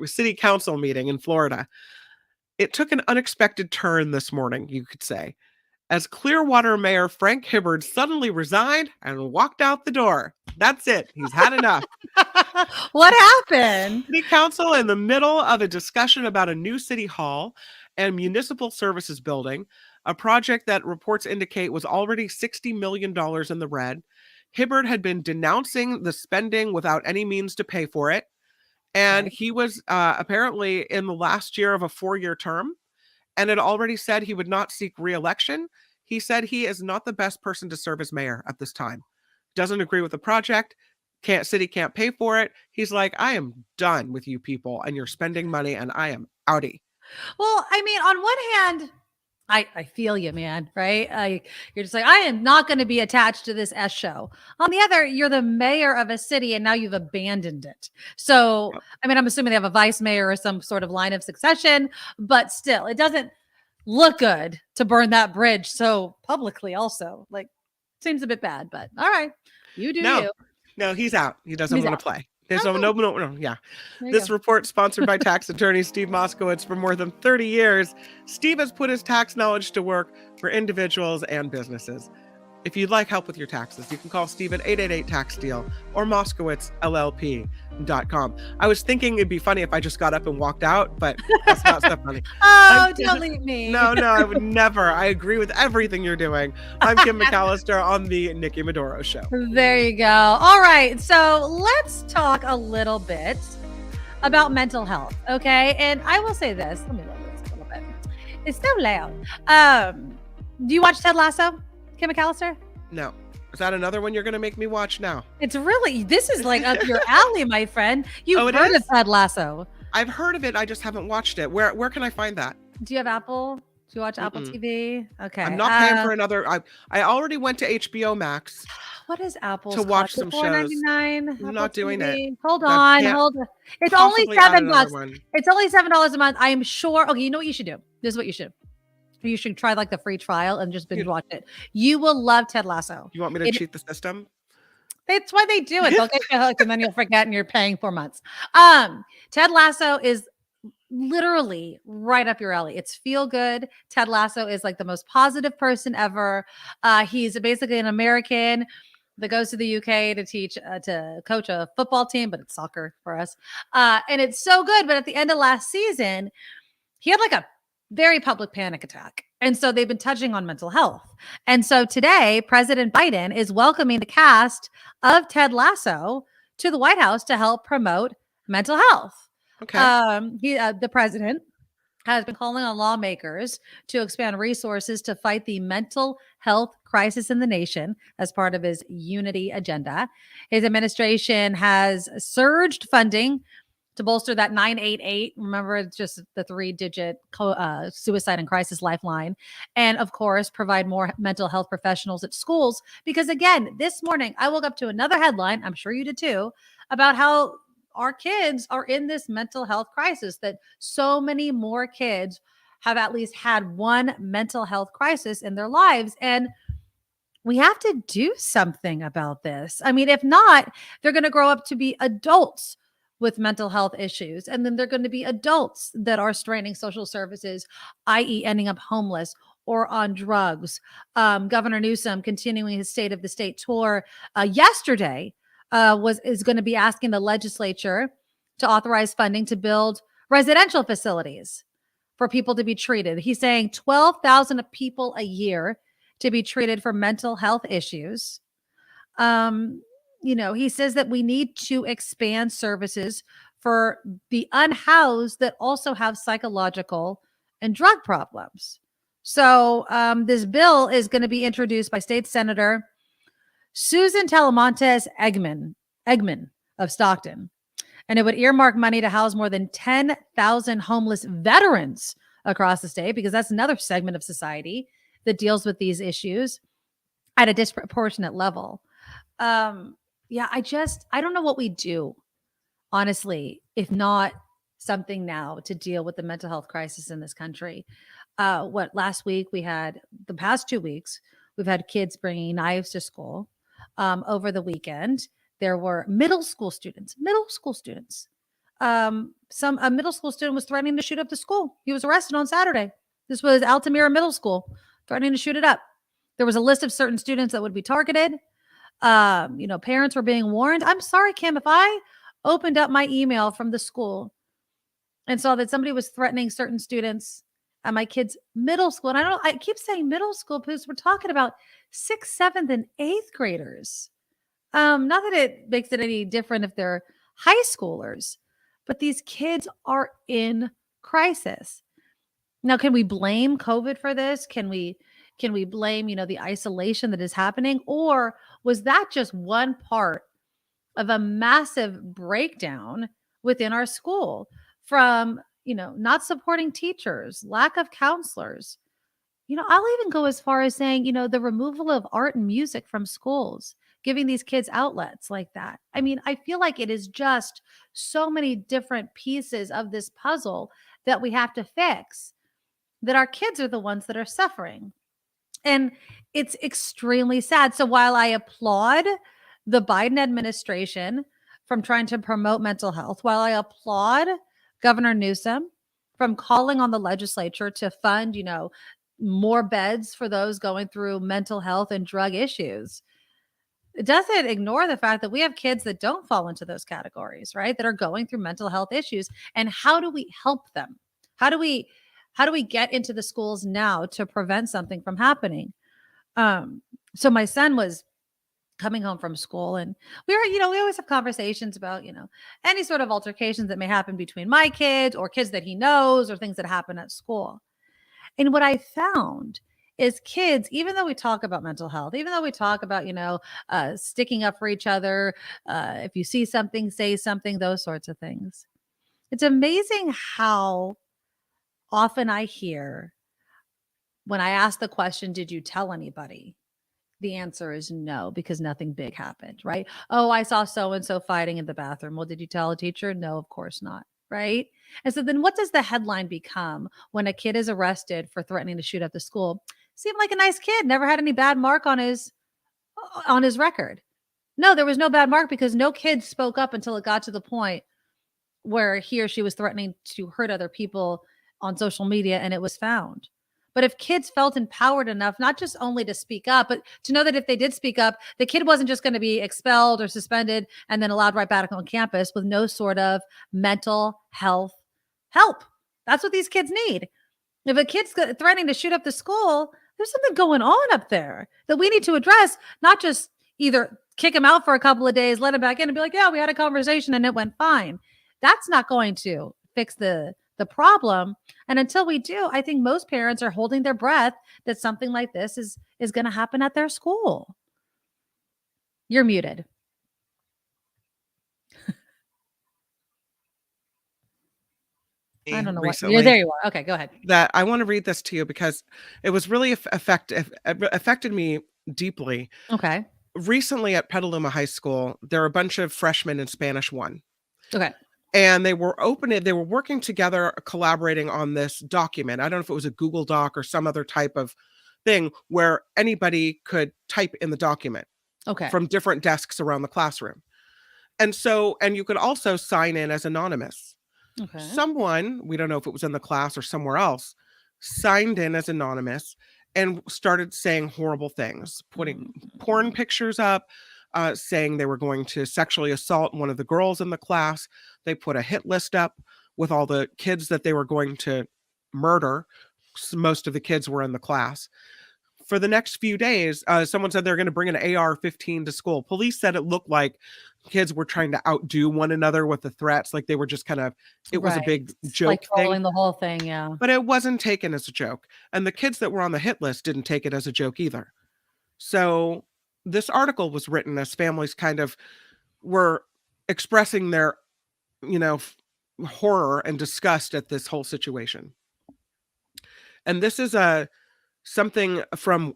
city council meeting in Florida. It took an unexpected turn this morning, you could say, as Clearwater Mayor Frank Hibbard suddenly resigned and walked out the door. That's it. He's had enough. What happened? City Council in the middle of a discussion about a new city hall and municipal services building, a project that reports indicate was already $60 million in the red. Hibbard had been denouncing the spending without any means to pay for it. And he was apparently in the last year of a 4-year term and had already said he would not seek re-election. He said he is not the best person to serve as mayor at this time. Doesn't agree with the project. City can't pay for it. He's like, I am done with you people and you're spending money and I am outie. Well, I mean, on one hand, I feel you, man, right? You're just like, I am not going to be attached to this S show. On the other, you're the mayor of a city and now you've abandoned it. So, I mean, I'm assuming they have a vice mayor or some sort of line of succession, but still, it doesn't look good to burn that bridge so publicly also. Like, seems a bit bad, but all right. You do you. No, he's out. He doesn't want to play. There's no. Yeah. This report sponsored by tax attorney Steve Moskowitz. For more than 30 years, Steve has put his tax knowledge to work for individuals and businesses. If you'd like help with your taxes, you can call Steve at 888-TAX-DEAL or MoskowitzLLP.com. I was thinking it'd be funny if I just got up and walked out, but that's not so funny. Don't leave me. No, I would never. I agree with everything you're doing. I'm Kim McAllister on the Nikki Medoro Show. There you go. All right. So let's talk a little bit about mental health. Okay. And I will say this. Let me lower this a little bit. It's so loud. Do you watch Ted Lasso? Kim McAllister? No. Is that another one you're going to make me watch now? It's really, this is like up your alley, my friend. You've heard of Ted Lasso. I've heard of it. I just haven't watched it. Where can I find that? Do you have Apple? Do you watch Apple TV? Okay. I'm not paying for another. I already went to HBO Max. What is Apple to watch some shows? $4.99. I'm not doing it. Hold on. It's only $7. It's only $7 a month. I am sure. Okay, you know what you should do? This is what you should do. You should try like the free trial and just binge watch it. You will love Ted Lasso. You want me to cheat the system? That's why they do it. They'll get you hooked and then you'll forget and you're paying 4 months. Ted Lasso is literally right up your alley. It's feel good. Ted Lasso is like the most positive person ever. He's basically an American that goes to the UK to coach a football team, but it's soccer for us. And it's so good. But at the end of last season, he had like a very public panic attack. And so they've been touching on mental health. And so today, President Biden is welcoming the cast of Ted Lasso to the White House to help promote mental health. Okay. The president has been calling on lawmakers to expand resources to fight the mental health crisis in the nation as part of his unity agenda. His administration has surged funding to bolster that 988. Remember, it's just the 3-digit suicide and crisis lifeline. And of course, provide more mental health professionals at schools. Because again, this morning, I woke up to another headline, I'm sure you did too, about how our kids are in this mental health crisis, that so many more kids have at least had one mental health crisis in their lives. And we have to do something about this. I mean, if not, they're going to grow up to be adults with mental health issues. And then they're going to be adults that are straining social services, i.e. ending up homeless or on drugs. Governor Newsom continuing his State of the State tour yesterday is going to be asking the legislature to authorize funding to build residential facilities for people to be treated. He's saying 12,000 people a year to be treated for mental health issues. He says that we need to expand services for the unhoused that also have psychological and drug problems. So this bill is going to be introduced by State Senator Susan Talamontes Eggman of Stockton. And it would earmark money to house more than 10,000 homeless veterans across the state, because that's another segment of society that deals with these issues at a disproportionate level. I don't know what we do, honestly, if not something now to deal with the mental health crisis in this country. Last week the past 2 weeks, we've had kids bringing knives to school. Over the weekend, there were middle school students. A middle school student was threatening to shoot up the school. He was arrested on Saturday. This was Altamira Middle School, threatening to shoot it up. There was a list of certain students that would be targeted. Parents were being warned. I'm sorry, Kim, if I opened up my email from the school and saw that somebody was threatening certain students at my kids' middle school. And I keep saying middle school because we're talking about 6th, 7th, and 8th graders. Not that it makes it any different if they're high schoolers, but these kids are in crisis. Now, can we blame COVID for this? Can we blame, the isolation that is happening? Or was that just one part of a massive breakdown within our school from, not supporting teachers, lack of counselors? I'll even go as far as saying, the removal of art and music from schools, giving these kids outlets like that. I mean, I feel like it is just so many different pieces of this puzzle that we have to fix, that our kids are the ones that are suffering. And it's extremely sad. So while I applaud the Biden administration from trying to promote mental health, while I applaud Governor Newsom from calling on the legislature to fund, more beds for those going through mental health and drug issues, it doesn't ignore the fact that we have kids that don't fall into those categories, right? That are going through mental health issues. And how do we help them? How do we get into the schools now to prevent something from happening? So my son was coming home from school, and we always have conversations about, any sort of altercations that may happen between my kids or kids that he knows or things that happen at school. And what I found is kids, even though we talk about mental health, even though we talk about, sticking up for each other, if you see something, say something, those sorts of things. It's amazing how often I hear when I ask the question, did you tell anybody? The answer is no, because nothing big happened, right? Oh, I saw so-and-so fighting in the bathroom. Well, did you tell a teacher? No, of course not, right? And so then what does the headline become when a kid is arrested for threatening to shoot up the school? Seemed like a nice kid, never had any bad mark on his record. No, there was no bad mark because no kid spoke up until it got to the point where he or she was threatening to hurt other people on social media and it was found. But if kids felt empowered enough, not just only to speak up, but to know that if they did speak up, the kid wasn't just going to be expelled or suspended and then allowed right back on campus with no sort of mental health help. That's what these kids need. If a kid's threatening to shoot up the school, there's something going on up there that we need to address, not just either kick him out for a couple of days, let him back in and be like, yeah, we had a conversation and it went fine. That's not going to fix the problem. And until we do, I think most parents are holding their breath that something like this is going to happen at their school. You're muted. I don't know what. There you are. Okay, go ahead. That I want to read this to you because it was really affected me deeply. Okay. Recently at Petaluma High School, there are a bunch of freshmen in Spanish 1. Okay. And they were working together, collaborating on this document. I don't know if it was a Google Doc or some other type of thing where anybody could type in the document. Okay. From different desks around the classroom. And you could also sign in as anonymous. Okay. Someone, we don't know if it was in the class or somewhere else, signed in as anonymous and started saying horrible things, putting porn pictures up, saying they were going to sexually assault one of the girls in the class. They put a hit list up with all the kids that they were going to murder. Most of the kids were in the class. For the next few days, someone said they're going to bring an AR-15 to school. Police said it looked like kids were trying to outdo one another with the threats. Like they were just it was a big joke like trolling thing. The whole thing, yeah. But it wasn't taken as a joke. And the kids that were on the hit list didn't take it as a joke either. So this article was written as families kind of were expressing their, horror and disgust at this whole situation. And this is something from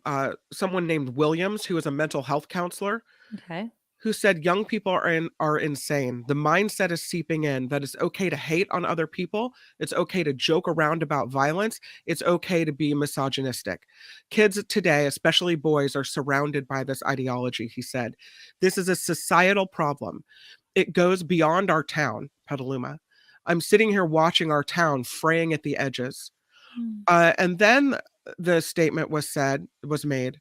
someone named Williams, who is a mental health counselor. Okay. Who said young people are insane. The mindset is seeping in that it's okay to hate on other people. It's okay to joke around about violence. It's okay to be misogynistic. Kids today, especially boys, are surrounded by this ideology, he said. This is a societal problem. It goes beyond our town, Petaluma. I'm sitting here watching our town fraying at the edges. And then the statement was made.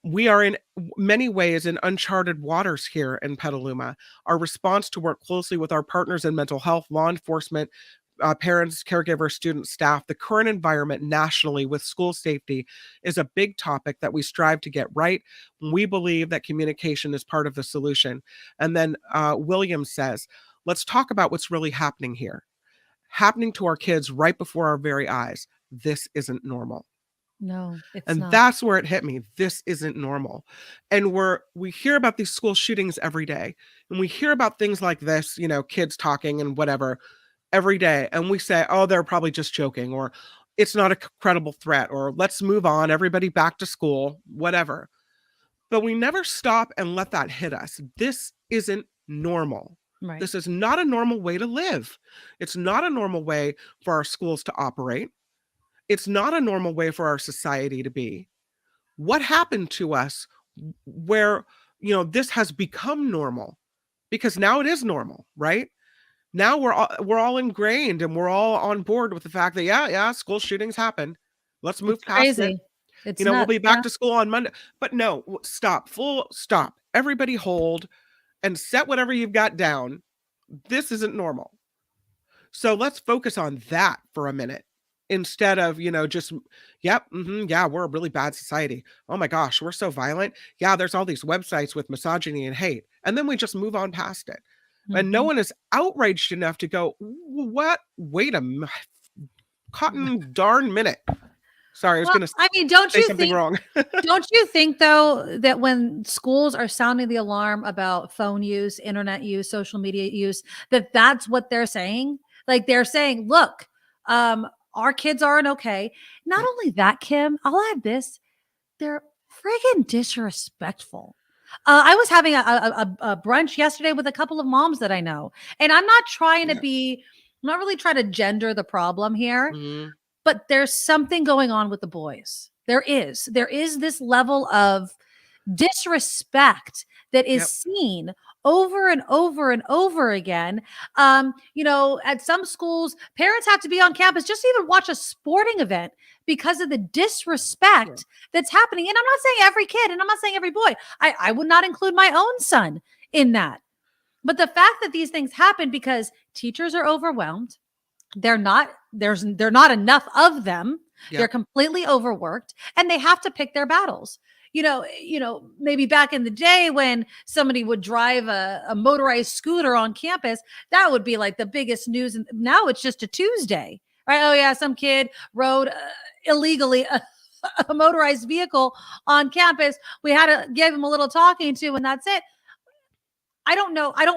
We are in many ways in uncharted waters here in Petaluma. Our response to work closely with our partners in mental health, law enforcement, parents, caregivers, students, staff, the current environment nationally with school safety is a big topic that we strive to get right. We believe that communication is part of the solution. And then Williams says, let's talk about what's really happening here. Happening to our kids right before our very eyes. This isn't normal. No, it's and not. That's where it hit me. This isn't normal. And we hear about these school shootings every day. And we hear about things like this, kids talking and whatever every day. And we say, oh, they're probably just joking, or it's not a credible threat, or let's move on, everybody back to school, whatever. But we never stop and let that hit us. This isn't normal. Right. This is not a normal way to live. It's not a normal way for our schools to operate. It's not a normal way for our society to be. What happened to us where, this has become normal? Because now it is normal, right? Now we're all ingrained and we're all on board with the fact that, yeah, school shootings happen. Let's move past it. It's we'll be back to school on Monday. But no, stop. Everybody hold and set whatever you've got down. This isn't normal. So let's focus on that for a minute. Instead of, just, yeah, we're a really bad society. Oh my gosh, we're so violent. Yeah, there's all these websites with misogyny and hate. And then we just move on past it. Mm-hmm. And no one is outraged enough to go, what? Wait a cotton darn minute. Sorry, I was going to say something wrong. Don't you think, though, that when schools are sounding the alarm about phone use, internet use, social media use, that's what they're saying? Like they're saying, look, our kids aren't okay. Not only that, Kim, I'll add this. They're friggin' disrespectful. I was having a brunch yesterday with a couple of moms that I know. And I'm not trying to I'm not really trying to gender the problem here. Mm-hmm. But there's something going on with the boys. There is this level of disrespect that is seen over and over and over again. At some schools, parents have to be on campus just to even watch a sporting event because of the disrespect that's happening. And I'm not saying every kid, and I'm not saying every boy. I would not include my own son in that. But the fact that these things happen because teachers are overwhelmed, they're not enough of them. Yep. They're completely overworked, and they have to pick their battles. Maybe back in the day when somebody would drive a motorized scooter on campus, that would be like the biggest news. And now it's just a Tuesday, right? Oh yeah, some kid rode illegally a motorized vehicle on campus. We had to give him a little talking to, and that's it. I don't know. I don't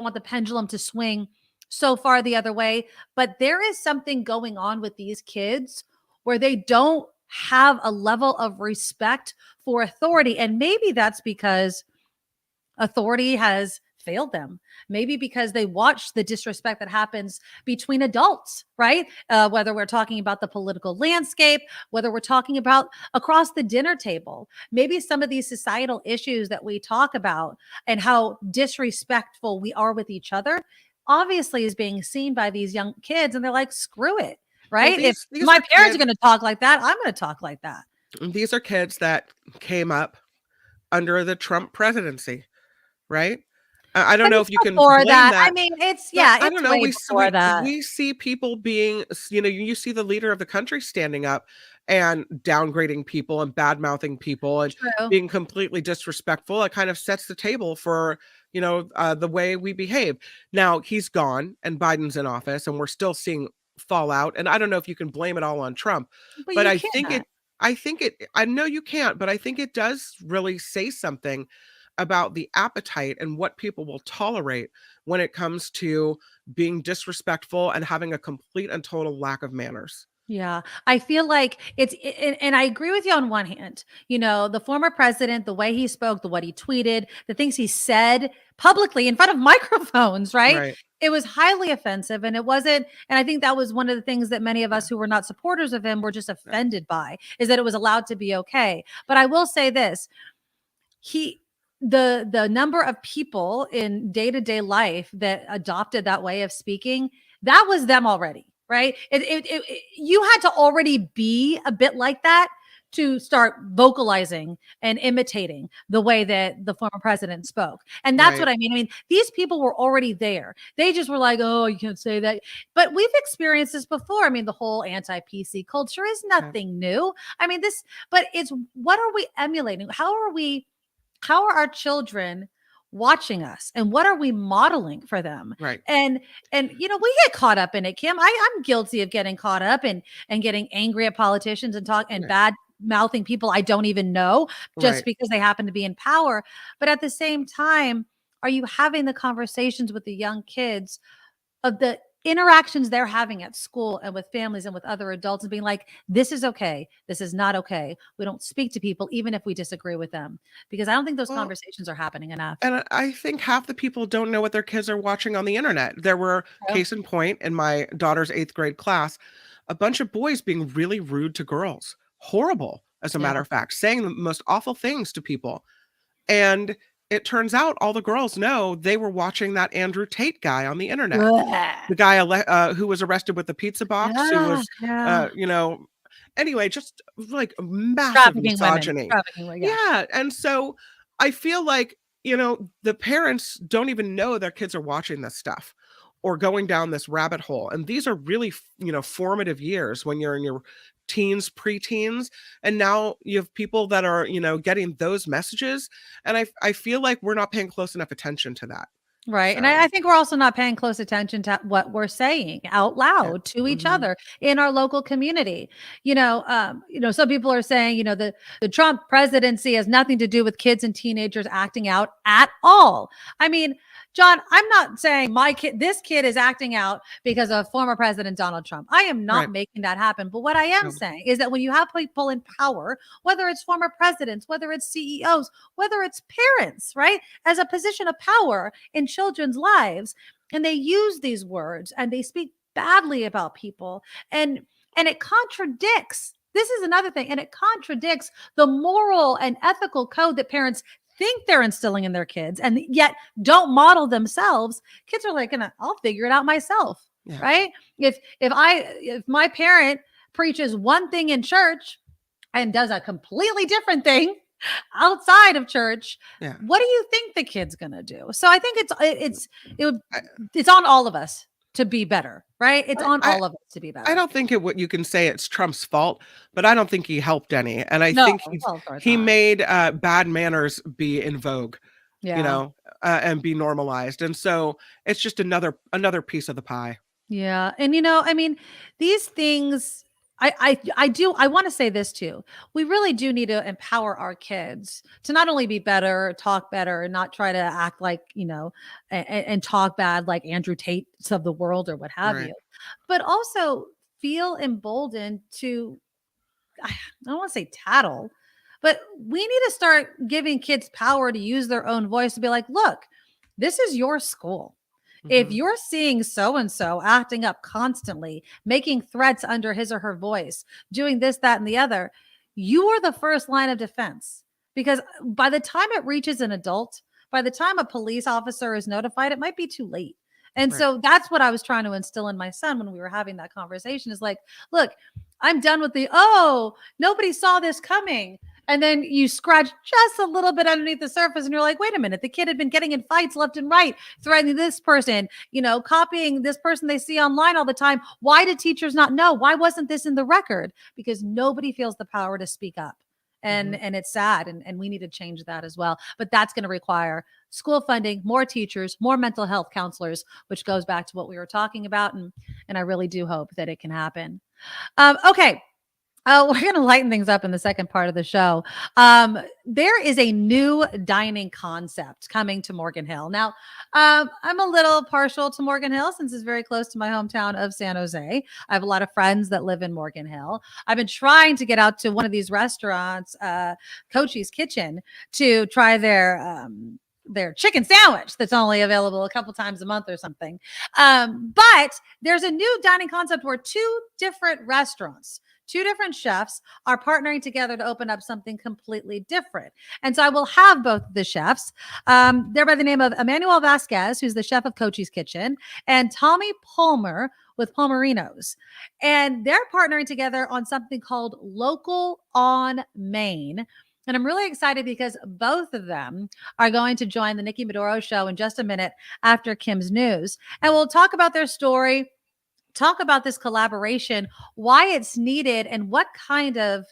want the pendulum to swing so far the other way, but there is something going on with these kids where they don't have a level of respect for authority. And maybe that's because authority has failed them. Maybe because they watch the disrespect that happens between adults, right? Whether we're talking about the political landscape, whether we're talking about across the dinner table, maybe some of these societal issues that we talk about and how disrespectful we are with each other, obviously is being seen by these young kids. And they're like, screw it, right? Well, if my parents are going to talk like that, I'm going to talk like that. These are kids that came up under the Trump presidency, right? I don't know if you can blame that. I mean, it's I don't know. We We see people being, you see the leader of the country standing up and downgrading people and bad mouthing people and being completely disrespectful. It kind of sets the table for, the way we behave. Now he's gone and Biden's in office and we're still seeing fallout. And I don't know if you can blame it all on Trump, but I know you can't, but I think it does really say something about the appetite and what people will tolerate when it comes to being disrespectful and having a complete and total lack of manners. Yeah, I feel like and I agree with you on one hand. The former president, the way he spoke, what he tweeted, the things he said publicly in front of microphones, right? It was highly offensive, and it wasn't. And I think that was one of the things that many of us who were not supporters of him were just offended by, is that it was allowed to be okay. But I will say this: the number of people in day-to-day life that adopted that way of speaking, that was them already. Right. You had to already be a bit like that to start vocalizing and imitating the way that the former president spoke. And that's what I mean. I mean, these people were already there. They just were like, oh, you can't say that. But we've experienced this before. I mean, the whole anti-PC culture is nothing new. I mean, but it's, what are we emulating? How are our children watching us, and what are we modeling for them? Right. And we get caught up in it, Kim. I'm guilty of getting caught up and getting angry at politicians and bad mouthing people I don't even know just because they happen to be in power. But at the same time, are you having the conversations with the young kids of the interactions they're having at school and with families and with other adults, and being like, this is okay, this is not okay. We don't speak to people even if we disagree with them, because I don't think those conversations are happening enough. And I think half the people don't know what their kids are watching on the internet. There were, case in point, in my daughter's 8th grade class, a bunch of boys being really rude to girls. Horrible, as a matter of fact, saying the most awful things to people. And it turns out all the girls know they were watching that Andrew Tate guy on the internet. The guy who was arrested with the pizza box, who was, anyway, just like massive misogyny. Yeah. And so I feel like, the parents don't even know their kids are watching this stuff or going down this rabbit hole. And these are really, formative years when you're in your teens, preteens, and now you have people that are, getting those messages. And I feel like we're not paying close enough attention to that. Right. So. And I think we're also not paying close attention to what we're saying out loud to each other in our local community. Some people are saying, the Trump presidency has nothing to do with kids and teenagers acting out at all. I mean, John, I'm not saying this kid is acting out because of former President Donald Trump. I am not making that happen. But what I am saying is that when you have people in power, whether it's former presidents, whether it's CEOs, whether it's parents, right, as a position of power in children's lives, and they use these words and they speak badly about people, and it contradicts. This is another thing, and it contradicts the moral and ethical code that parents think they're instilling in their kids and yet don't model themselves, kids are like, I'll figure it out myself. Yeah. Right. If my parent preaches one thing in church and does a completely different thing outside of church, what do you think the kid's going to do? So I think it's on all of us to be better, right? It's on all of us to be better. I don't think you can say it's Trump's fault, but I don't think he helped any. And I think he made bad manners be in vogue, and be normalized. And so it's just another piece of the pie. Yeah. And, I mean, these things, I want to say this too. We really do need to empower our kids to not only be better, talk better, and not try to act like, and talk bad like Andrew Tate's of the world or what have you, but also feel emboldened to, I don't want to say tattle, but we need to start giving kids power to use their own voice to be like, look, this is your school. If you're seeing so-and-so acting up constantly, making threats under his or her voice, doing this, that, and the other, you are the first line of defense. Because by the time it reaches an adult, by the time a police officer is notified, it might be too late. And so that's what I was trying to instill in my son when we were having that conversation is like, look, I'm done with nobody saw this coming. And then you scratch just a little bit underneath the surface and you're like, wait a minute, the kid had been getting in fights left and right, threatening this person, copying this person they see online all the time. Why did teachers not know? Why wasn't this in the record? Because nobody feels the power to speak up. And it's sad. And we need to change that as well. But that's going to require school funding, more teachers, more mental health counselors, which goes back to what we were talking about. And I really do hope that it can happen. Okay. We're going to lighten things up in the second part of the show. There is a new dining concept coming to Morgan Hill. Now, I'm a little partial to Morgan Hill since it's very close to my hometown of San Jose. I have a lot of friends that live in Morgan Hill. I've been trying to get out to one of these restaurants, Cochi's Kitchen, to try their chicken sandwich that's only available a couple times a month or something. But there's a new dining concept where two different restaurants, two different chefs are partnering together to open up something completely different. And so I will have both of the chefs. They're by the name of Emanuel Vasquez, who's the chef of Cochi's Kitchen, and Tommy Palmer with Palmerinos. And they're partnering together on something called Local on Main. And I'm really excited because both of them are going to join the Nikki Medoro Show in just a minute after Kim's news. And we'll talk about their story, talk about this collaboration, why it's needed, and what kind of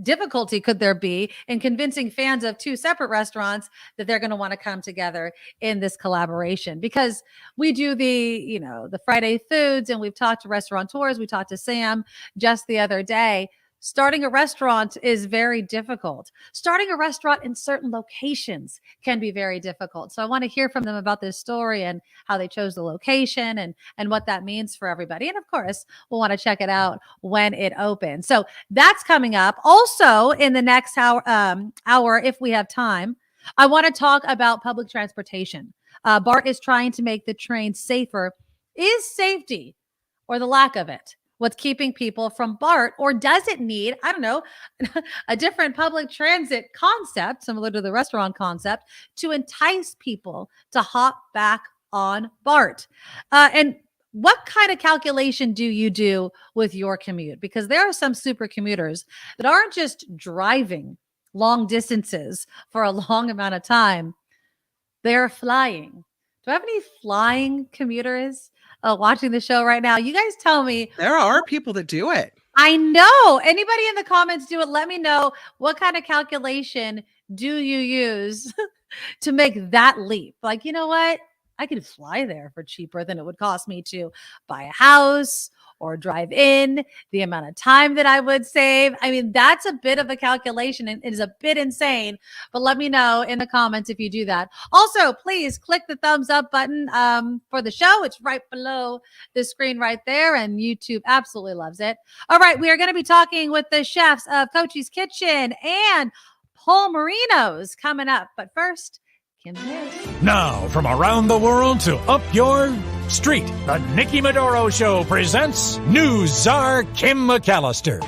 difficulty could there be in convincing fans of two separate restaurants that they're going to want to come together in this collaboration. Because we do the Friday foods, and we've talked to restaurateurs. We talked to Sam just the other day. Starting a restaurant is very difficult. Starting a restaurant in certain locations can be very difficult. So I want to hear from them about this story and how they chose the location and what that means for everybody. And of course, we'll want to check it out when it opens. So that's coming up. Also in the next hour, if we have time, I want to talk about public transportation. BART is trying to make the train safer. Is safety, or the lack of it, what's keeping people from BART? Or does it need, I don't know, a different public transit concept, similar to the restaurant concept, to entice people to hop back on BART? And what kind of calculation do you do with your commute? Because there are some super commuters that aren't just driving long distances for a long amount of time. They're flying. Do I have any flying commuters watching the show right now? You guys tell me. There are people that do it. I know. Anybody in the comments do it? Let me know, what kind of calculation do you use to make that leap? Like, you know what? I could fly there for cheaper than it would cost me to buy a house or drive in, the amount of time that I would save. I mean, that's a bit of a calculation and it is a bit insane, but let me know in the comments if you do that. Also, please click the thumbs up button for the show. It's right below the screen right there, and YouTube absolutely loves it. All right, we are going to be talking with the chefs of Cochi's Kitchen and Palmerinos coming up. But first, Kim's news. Now, from around the world to up your street, the Nikki Medoro Show presents News Czar Kim McAllister.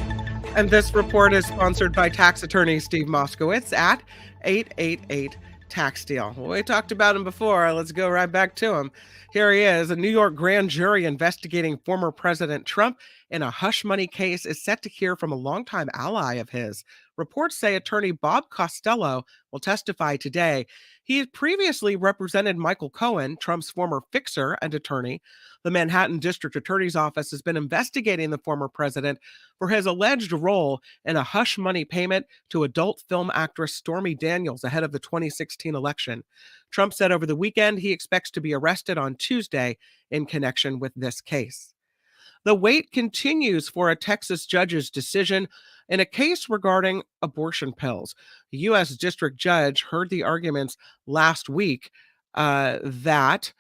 And this report is sponsored by tax attorney Steve Moskowitz at 888 Tax Deal. Well, we talked about him before. Let's go right back to him. Here he is. A New York grand jury investigating former President Trump in a hush money case is set to hear from a longtime ally of his. Reports say attorney Bob Costello will testify today. He had previously represented Michael Cohen, Trump's former fixer and attorney. The Manhattan District Attorney's Office has been investigating the former president for his alleged role in a hush money payment to adult film actress Stormy Daniels ahead of the 2016 election. Trump said over the weekend he expects to be arrested on Tuesday in connection with this case. The wait continues for a Texas judge's decision in a case regarding abortion pills. The U.S. District Judge heard the arguments last week that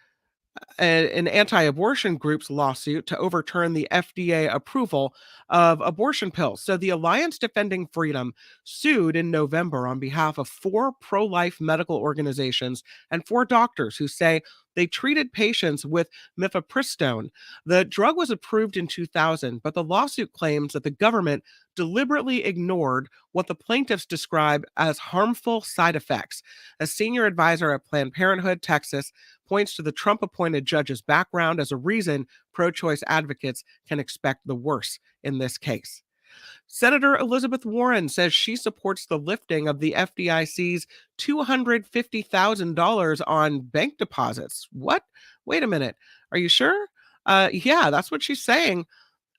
an anti-abortion group's lawsuit to overturn the FDA approval of abortion pills. So the Alliance Defending Freedom sued in November on behalf of 4 pro-life medical organizations and 4 doctors who say they treated patients with mifepristone. The drug was approved in 2000, but the lawsuit claims that the government deliberately ignored what the plaintiffs describe as harmful side effects. A senior advisor at Planned Parenthood, Texas, points to the Trump-appointed judge's background as a reason pro-choice advocates can expect the worst in this case. Senator Elizabeth Warren says she supports the lifting of the FDIC's $250,000 on bank deposits. What? Wait a minute. Are you sure? Yeah, that's what she's saying.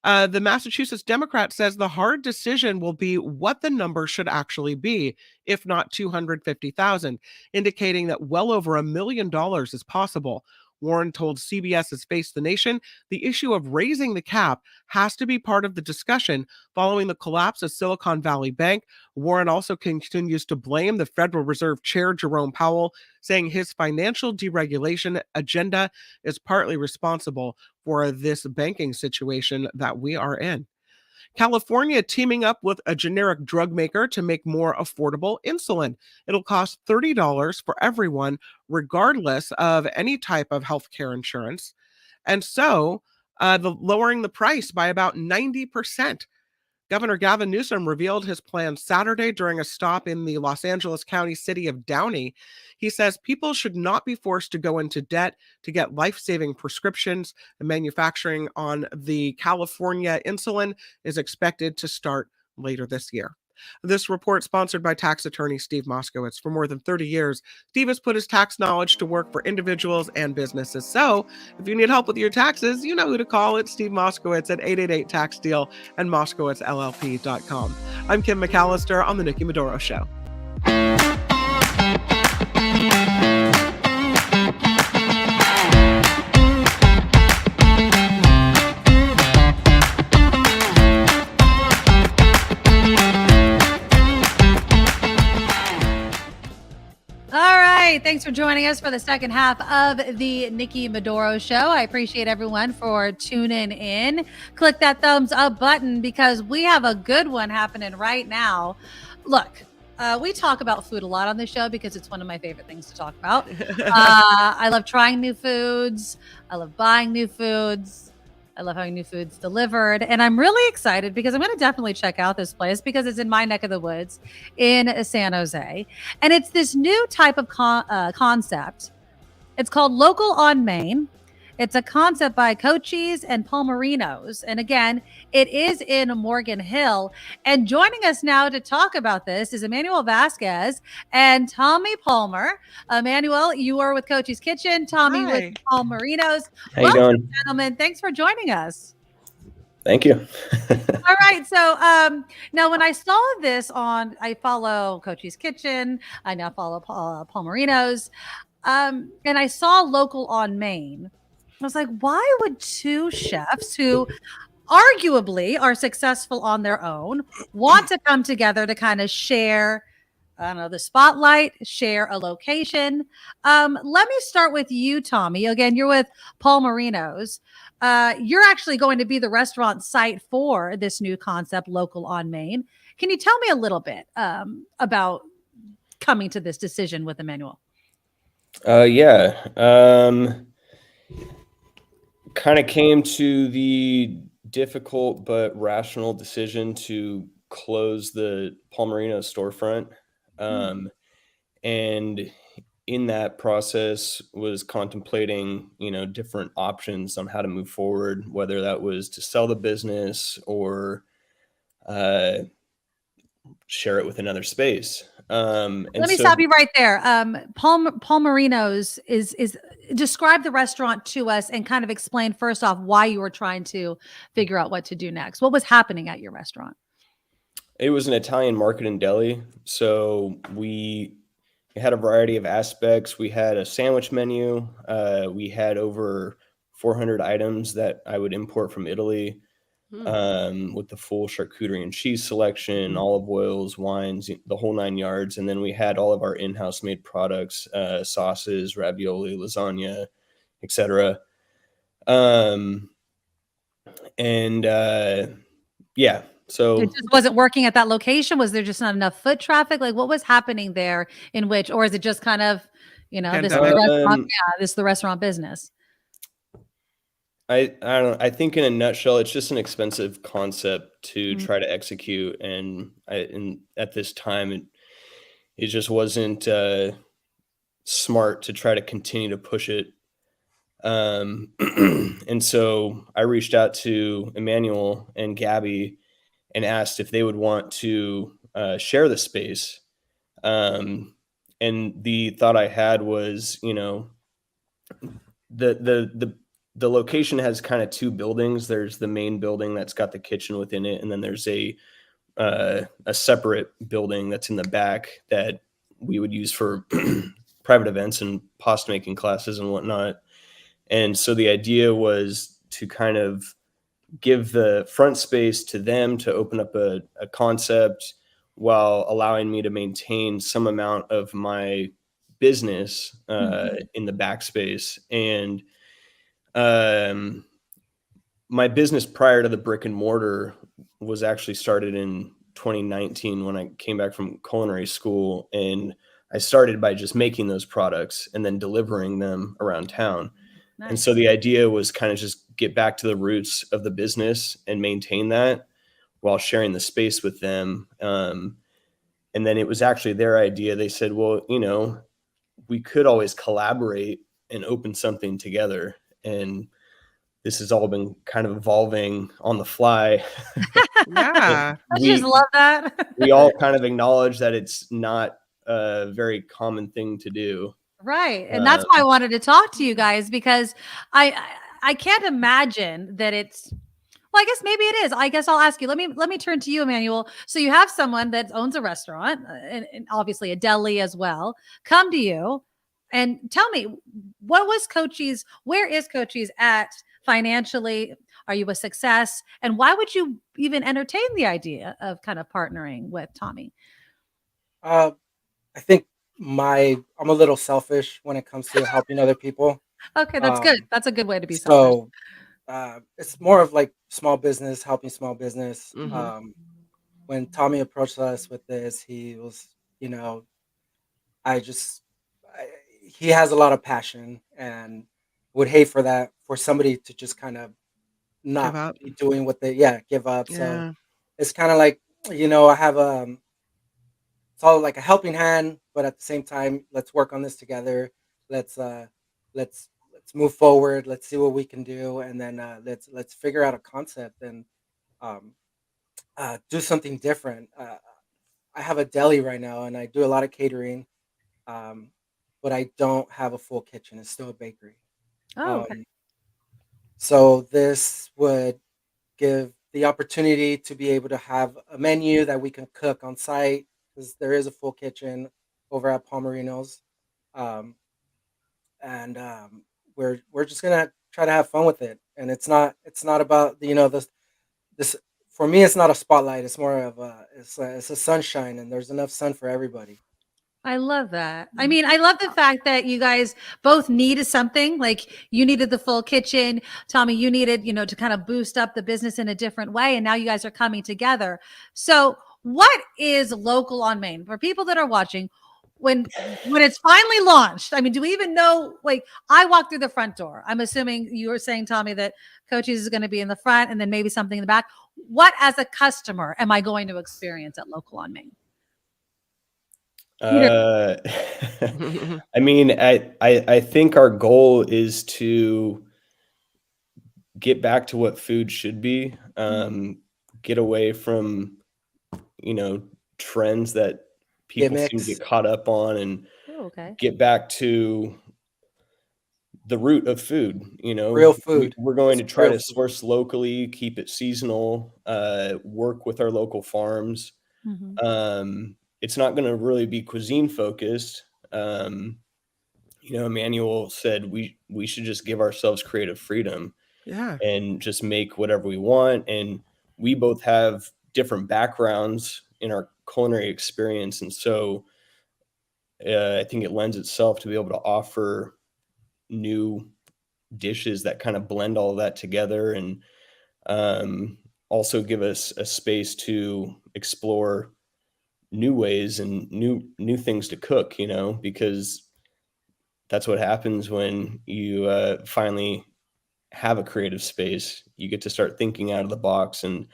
The Massachusetts Democrat says the hard decision will be what the number should actually be, if not $250,000, indicating that well over $1 million is possible. Warren told CBS's Face the Nation the issue of raising the cap has to be part of the discussion following the collapse of Silicon Valley Bank. Warren also continues to blame the Federal Reserve Chair Jerome Powell, saying his financial deregulation agenda is partly responsible for this banking situation that we are in. California teaming up with a generic drug maker to make more affordable insulin. It'll cost $30 for everyone, regardless of any type of healthcare insurance. And so lowering the price by about 90%. Governor Gavin Newsom revealed his plan Saturday during a stop in the Los Angeles County city of Downey. He says people should not be forced to go into debt to get life-saving prescriptions. And manufacturing on the California insulin is expected to start later this year. This report sponsored by tax attorney Steve Moskowitz. For more than 30 years, Steve has put his tax knowledge to work for individuals and businesses. So if you need help with your taxes, you know who to call. It's Steve Moskowitz at 888 Tax Deal and MoskowitzLLP.com. I'm Kim McAllister on The Nikki Medoro Show. Thanks for joining us for the second half of the Nikki Medoro Show. I appreciate everyone for tuning in. Click that thumbs up button because we have a good one happening right now. Look, we talk about food a lot on the show because it's one of my favorite things to talk about. I love trying new foods. I love buying new foods. I love having new foods delivered. And I'm really excited because I'm going to definitely check out this place because it's in my neck of the woods in San Jose. And it's this new type of concept. It's called Local on Main. It's a concept by Cochi's and Palmerinos. And again, it is in Morgan Hill. And joining us now to talk about this is Emanuel Vasquez and Tommy Palmer. Emanuel, you are with Cochi's Kitchen. Tommy Hi. with Palmerinos. How you doing? Gentlemen. Thanks for joining us. Thank you. All right. So now when I saw this I follow Cochi's Kitchen. I now follow Palmerinos. And I saw Local on Main. I was like, why would two chefs who arguably are successful on their own want to come together to kind of share, I don't know, the spotlight, share a location? Let me start with you, Tommy. Again, you're with Palmerinos. You're actually going to be the restaurant site for this new concept, Local on Main. Can you tell me a little bit about coming to this decision with Emanuel? Kind of came to the difficult but rational decision to close the Palmerinos storefront. And in that process was contemplating, different options on how to move forward, whether that was to sell the business or share it with another space. Let me stop you right there. Palmerinos is describe the restaurant to us and kind of explain first off why you were trying to figure out what to do next. What was happening at your restaurant? It was an Italian market and deli. So we had a variety of aspects. We had a sandwich menu. We had over 400 items that I would import from Italy. With the full charcuterie and cheese selection, olive oils, wines, the whole 9 yards. And then we had all of our in-house made products, sauces, ravioli, lasagna, etc. So it just wasn't working at that location. Was there just not enough foot traffic? Like what was happening there or is it just kind of, this is the restaurant business? I don't know. I think in a nutshell, it's just an expensive concept to try to execute. And at this time, it just wasn't smart to try to continue to push it. And so I reached out to Emanuel and Gabby and asked if they would want to share the space. And the thought I had was, the location has kind of two buildings. There's the main building that's got the kitchen within it. And then there's a separate building that's in the back that we would use for private events and pasta making classes and whatnot. And so the idea was to kind of give the front space to them to open up a concept while allowing me to maintain some amount of my business in the back space. And my business prior to the brick and mortar was actually started in 2019 when I came back from culinary school, and I started by just making those products and then delivering them around town. Nice. And so the idea was kind of just get back to the roots of the business and maintain that while sharing the space with them. And then it was actually their idea. They said, well, we could always collaborate and open something together. And this has all been kind of evolving on the fly. Yeah. I just love that. We all kind of acknowledge that it's not a very common thing to do. Right. And that's why I wanted to talk to you guys, because I can't imagine that it's, well, I guess maybe it is. I guess I'll ask you. Let me turn to you, Emanuel. So you have someone that owns a restaurant and obviously a deli as well, come to you and tell me, where is Cochi's at financially? Are you a success? And why would you even entertain the idea of kind of partnering with Tommy? I think I'm a little selfish when it comes to helping other people. Okay, that's good. That's a good way to be selfish. So it's more of like small business, helping small business. When Tommy approached us with this, he was, he has a lot of passion and would hate for somebody to just kind of not be doing what they give up. Yeah. So it's kind of like, I have it's all like a helping hand, but at the same time, let's work on this together. Let's move forward. Let's see what we can do, and then let's figure out a concept and do something different. I have a deli right now, and I do a lot of catering, but I don't have a full kitchen. It's still a bakery. Oh, okay. So this would give the opportunity to be able to have a menu that we can cook on site, because there is a full kitchen over at Palmerinos. We're just gonna try to have fun with it, and it's not about this for me. It's not a spotlight. It's more of it's a sunshine, and there's enough sun for everybody. I love that. I mean, I love the fact that you guys both needed something. Like you needed the full kitchen, Tommy. You needed to kind of boost up the business in a different way, and now you guys are coming together. So, what is local on Main for people that are watching? when it's finally launched, I mean, do we even know? Like, I walked through the front door. I'm assuming you were saying, Tommy, that Cochi's is going to be in the front and then maybe something in the back. What, as a customer, am I going to experience at Local on Main? I mean, I think our goal is to get back to what food should be. Get away from, trends that people seem to get caught up on, and get back to the root of food. Real food. We're going to try to source locally, keep it seasonal, work with our local farms. It's not going to really be cuisine focused. Emanuel said we should just give ourselves creative freedom, and just make whatever we want. And we both have different backgrounds in our culinary experience, and so I think it lends itself to be able to offer new dishes that kind of blend all of that together, and also give us a space to explore new ways and new things to cook, because that's what happens when you finally have a creative space. You get to start thinking out of the box, and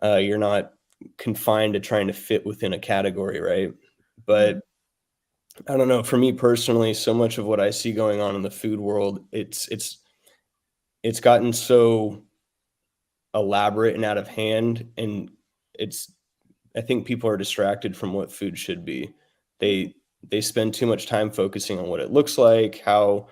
you're not confined to trying to fit within a category, right? But I don't know, for me personally, so much of what I see going on in the food world, it's gotten so elaborate and out of hand, and I think people are distracted from what food should be. They spend too much time focusing on what it looks like, how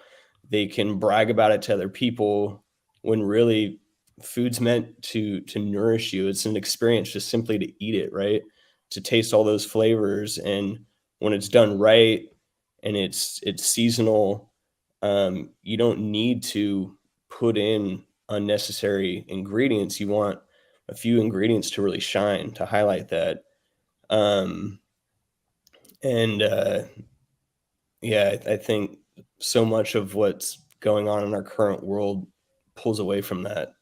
they can brag about it to other people, when really food's meant to nourish you. It's an experience just simply to eat it, right? To taste all those flavors. And when it's done right and it's seasonal, you don't need to put in unnecessary ingredients. You want a few ingredients to really shine, to highlight that. I think so much of what's going on in our current world pulls away from that.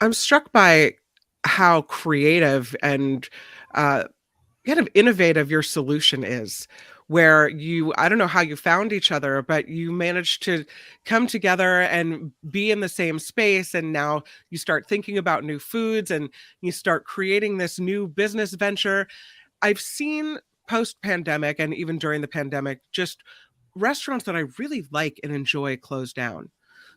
I'm struck by how creative and kind of innovative your solution is, where I don't know how you found each other, but you managed to come together and be in the same space. And now you start thinking about new foods and you start creating this new business venture. I've seen post-pandemic and even during the pandemic, just restaurants that I really like and enjoy close down.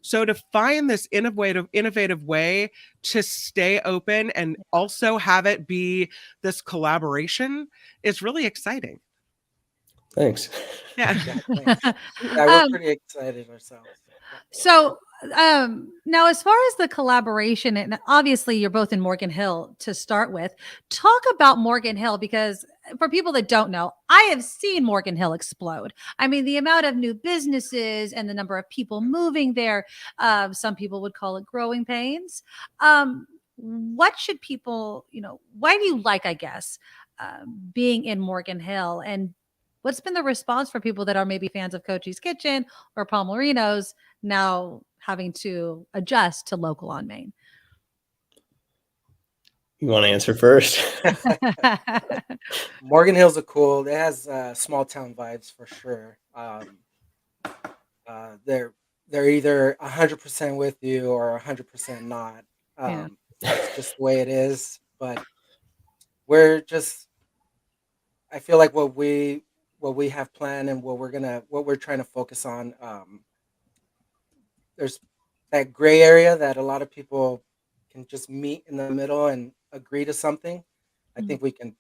So to find this innovative way to stay open and also have it be this collaboration is really exciting. Thanks. Yeah. We're pretty excited ourselves. So now, as far as the collaboration, and obviously you're both in Morgan Hill to start with, talk about Morgan Hill, because for people that don't know, I have seen Morgan Hill explode. I mean, the amount of new businesses and the number of people moving there, some people would call it growing pains. What should people, why do you like, I guess, being in Morgan Hill, and what's been the response for people that are maybe fans of Cochi's Kitchen or Palmerinos now having to adjust to Local on Main? You want to answer first? Morgan Hill's it has small town vibes for sure. They're either 100% with you or 100% not. That's just the way it is. But I feel like what we have planned and what we're trying to focus on, there's that gray area that a lot of people can just meet in the middle and agree to something. I think we can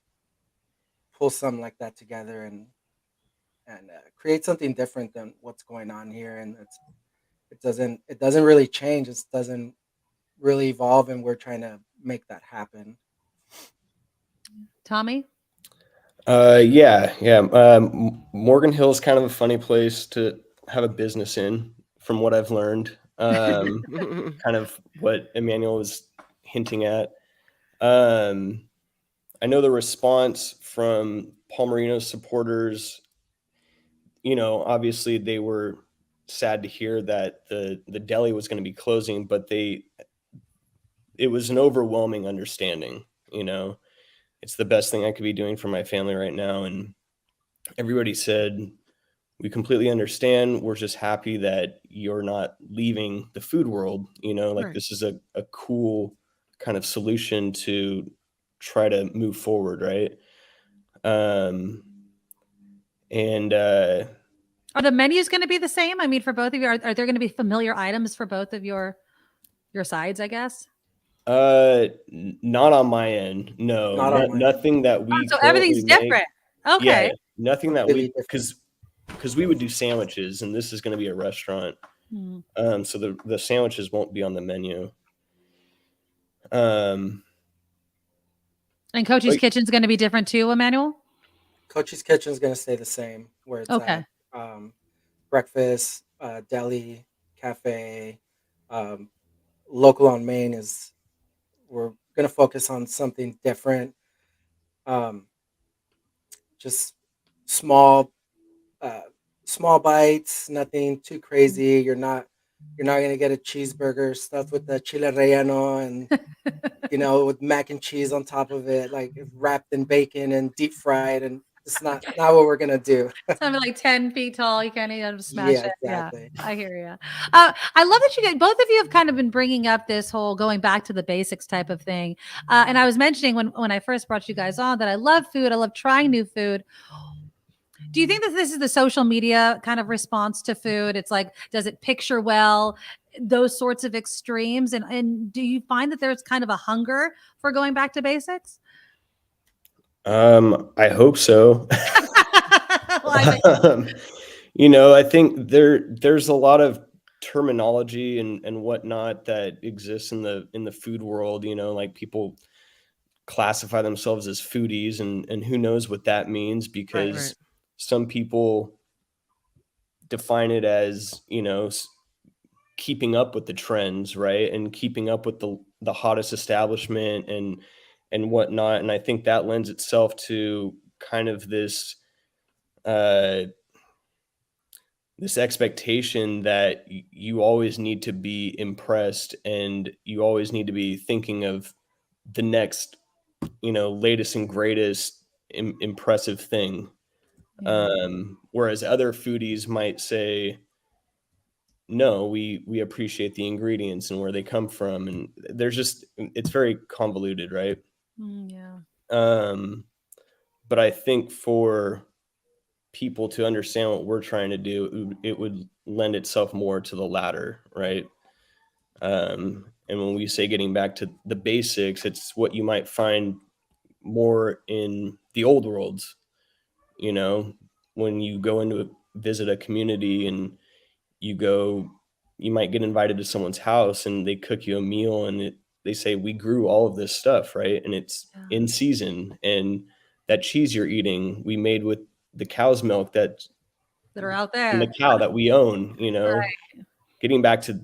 pull something like that together and create something different than what's going on here. And it doesn't really change. It doesn't really evolve, and we're trying to make that happen. Tommy? Morgan Hill is kind of a funny place to have a business in, from what I've learned. Kind of what Emanuel was hinting at. I know the response from Palmerinos supporters, obviously they were sad to hear that the deli was going to be closing, but it was an overwhelming understanding. It's the best thing I could be doing for my family right now. And everybody said, we completely understand. We're just happy that you're not leaving the food world. Like Right. this is a cool kind of solution to try to move forward, right? And Are the menus going to be the same? I mean, for both of you, are there going to be familiar items for both of your sides, I guess? Not on my end. No, Not on my end. nothing that we So currently everything's make. different. Yeah, Okay. nothing that Completely we, because we would do sandwiches, and this is going to be a restaurant. Hmm. So the sandwiches won't be on the menu. And Cochi's Kitchen's going to be different too, Emanuel? Cochi's Kitchen is going to stay the same, where it's Okay. at. Breakfast, deli, cafe. Local on Main we're going to focus on something different. Just small bites, nothing too crazy. You're not going to get a cheeseburger stuffed with the chile relleno and with mac and cheese on top of it, like wrapped in bacon and deep fried, and it's not what we're gonna do. Something like 10 feet tall. You can't even smash Yeah, it. exactly. Yeah, I hear you. I love that both of you have kind of been bringing up this whole going back to the basics type of thing. And I was mentioning when I first brought you guys on that I love food. I love trying new food. Do you think that this is the social media kind of response to food? It's like, does it picture well? Those sorts of extremes. And do you find that there's kind of a hunger for going back to basics? I hope so. I think there's a lot of terminology and whatnot that exists in the food world. Like people classify themselves as foodies, and who knows what that means, because some people define it as keeping up with the trends, right, and keeping up with the hottest establishment and whatnot. And I think that lends itself to kind of this expectation that you always need to be impressed, and you always need to be thinking of the next, latest and greatest impressive thing. Whereas other foodies might say, no, we appreciate the ingredients and where they come from. And it's very convoluted, right? Yeah. But I think for people to understand what we're trying to do, it would lend itself more to the latter, right? And when we say getting back to the basics, it's what you might find more in the old worlds. When you go into visit a community and you might get invited to someone's house and they cook you a meal, and they say, we grew all of this stuff, right? And it's in season, and that cheese you're eating, we made with the cow's milk that are out there, and the cow that we own. Right. Getting back to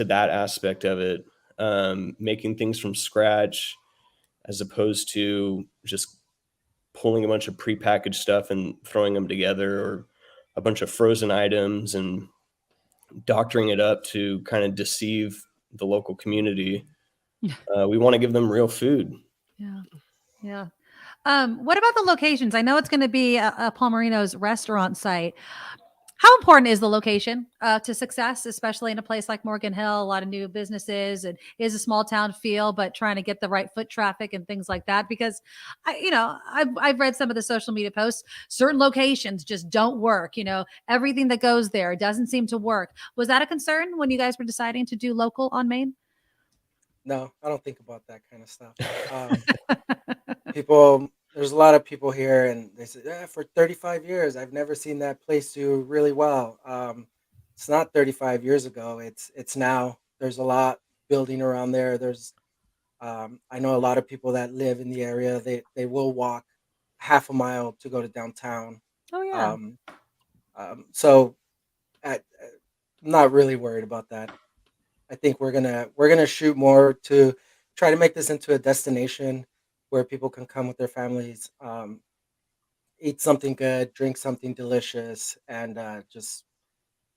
that aspect of it, making things from scratch as opposed to just pulling a bunch of prepackaged stuff and throwing them together, or a bunch of frozen items and doctoring it up to kind of deceive the local community. We want to give them real food. Yeah. What about the locations? I know it's going to be a Palmerinos restaurant site. How important is the location to success, especially in a place like Morgan Hill? A lot of new businesses, and is a small town feel, but trying to get the right foot traffic and things like that. Because I've read some of the social media posts. Certain locations just don't work. Everything that goes there doesn't seem to work. Was that a concern when you guys were deciding to do local on Main? No, I don't think about that kind of stuff. There's a lot of people here, and they say, for 35 years, I've never seen that place do really well. It's not 35 years ago. It's now. There's a lot building around there. I know a lot of people that live in the area. They will walk half a mile to go to downtown. Oh yeah. So I'm not really worried about that. I think we're gonna shoot more to try to make this into a destination where people can come with their families, eat something good, drink something delicious, and just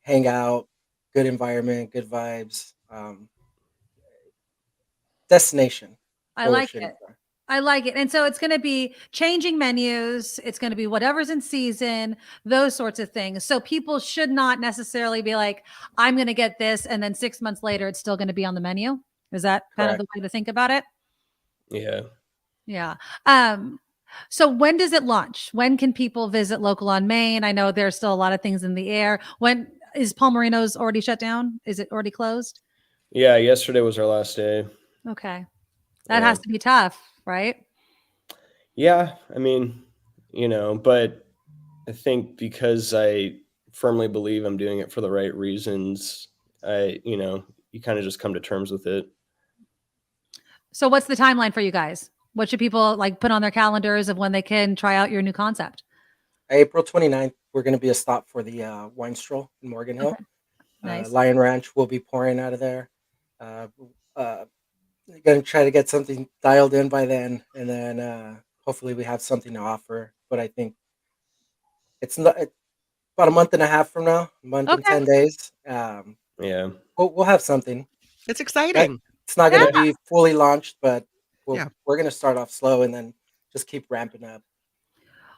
hang out. Good environment, good vibes. Destination. I like it. I like it. And so it's going to be changing menus. It's going to be whatever's in season, those sorts of things. So people should not necessarily be like, I'm going to get this. And then 6 months later, it's still going to be on the menu. Is that kind of the way to think about it? Yeah. Yeah. So when does it launch? When can people visit Local on Main? I know there's still a lot of things in the air. When is Palmerinos already shut down? Is it already closed? Yeah. Yesterday was our last day. Okay. That has to be tough, right? Yeah. I mean, but I think because I firmly believe I'm doing it for the right reasons, you kind of just come to terms with it. So what's the timeline for you guys? What should people put on their calendars of when they can try out your new concept? April 29th, we're going to be a stop for the wine stroll in Morgan Hill. Okay. Nice. Lion Ranch will be pouring out of there. Going to try to get something dialed in by then, and then hopefully we have something to offer. But I think it's about a month and a half from now, a month and 10 days. Yeah, we'll have something. It's exciting. It's not going to be fully launched, but we're going to start off slow and then just keep ramping up.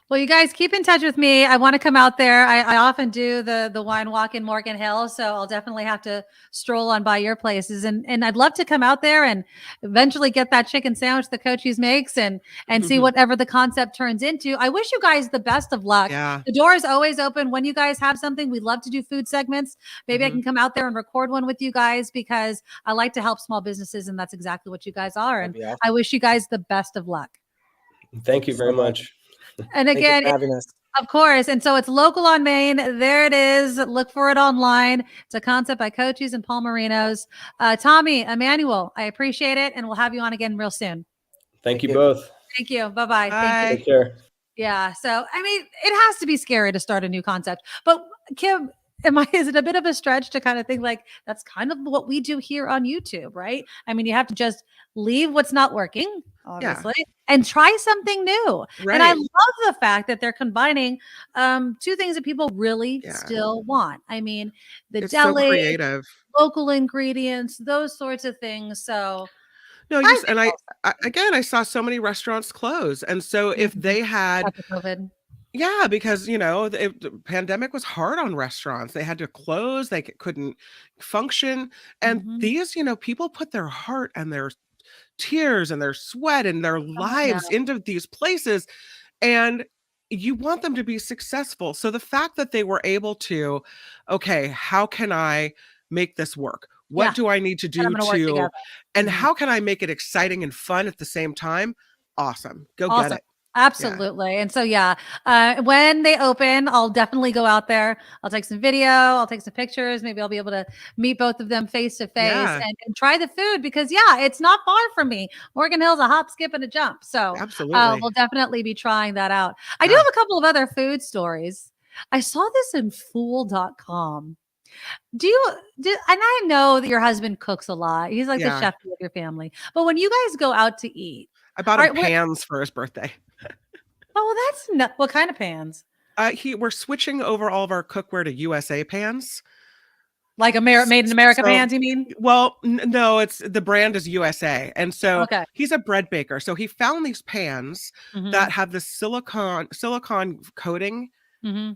Well, you guys keep in touch with me. I want to come out there. I often do the wine walk in Morgan Hill, so I'll definitely have to stroll on by your places. And I'd love to come out there and eventually get that chicken sandwich that Cochi's makes and see whatever the concept turns into. I wish you guys the best of luck. Yeah. The door is always open. When you guys have something, we'd love to do food segments. Maybe I can come out there and record one with you guys because I like to help small businesses, and that's exactly what you guys are. And awesome. I wish you guys the best of luck. Thank you very much. And again, of course. And so it's Local on Main. There it is. Look for it online. It's a concept by Cochi's and Palmerinos. Tommy, Emanuel, I appreciate it. And we'll have you on again real soon. Thank you both. Thank you. Bye-bye. Bye. Thank you. Take care. Yeah. So, I mean, it has to be scary to start a new concept. But Kim, is it a bit of a stretch to kind of think that's kind of what we do here on YouTube, right? I mean, you have to just leave what's not working, obviously, and try something new. Right. And I love the fact that they're combining two things that people really still want. I mean, It's deli, so creative. local ingredients, those sorts of things. So No, I saw so many restaurants close. And so if they had after COVID. Yeah, because the pandemic was hard on restaurants. They had to close. They couldn't function. And these, people put their heart and their tears and their sweat and their lives into these places, and you want them to be successful. So the fact that they were able to, okay, how can I make this work? What do I need to do to, and how can I make it exciting and fun at the same time? Awesome. Go get it. Absolutely. Yeah. And so, when they open, I'll definitely go out there. I'll take some video. I'll take some pictures. Maybe I'll be able to meet both of them face to face and try the food because it's not far from me. Morgan Hill's a hop, skip, and a jump. So absolutely, we'll definitely be trying that out. I do have a couple of other food stories. I saw this in fool.com. And I know that your husband cooks a lot. He's like the chef of your family. But when you guys go out to eat, I bought him pans for his birthday. Oh, well, that's not what kind of pans? We're switching over all of our cookware to USA pans. Like made in America pans, you mean? Well, no, the brand is USA. And so he's a bread baker. So he found these pans that have this silicone coating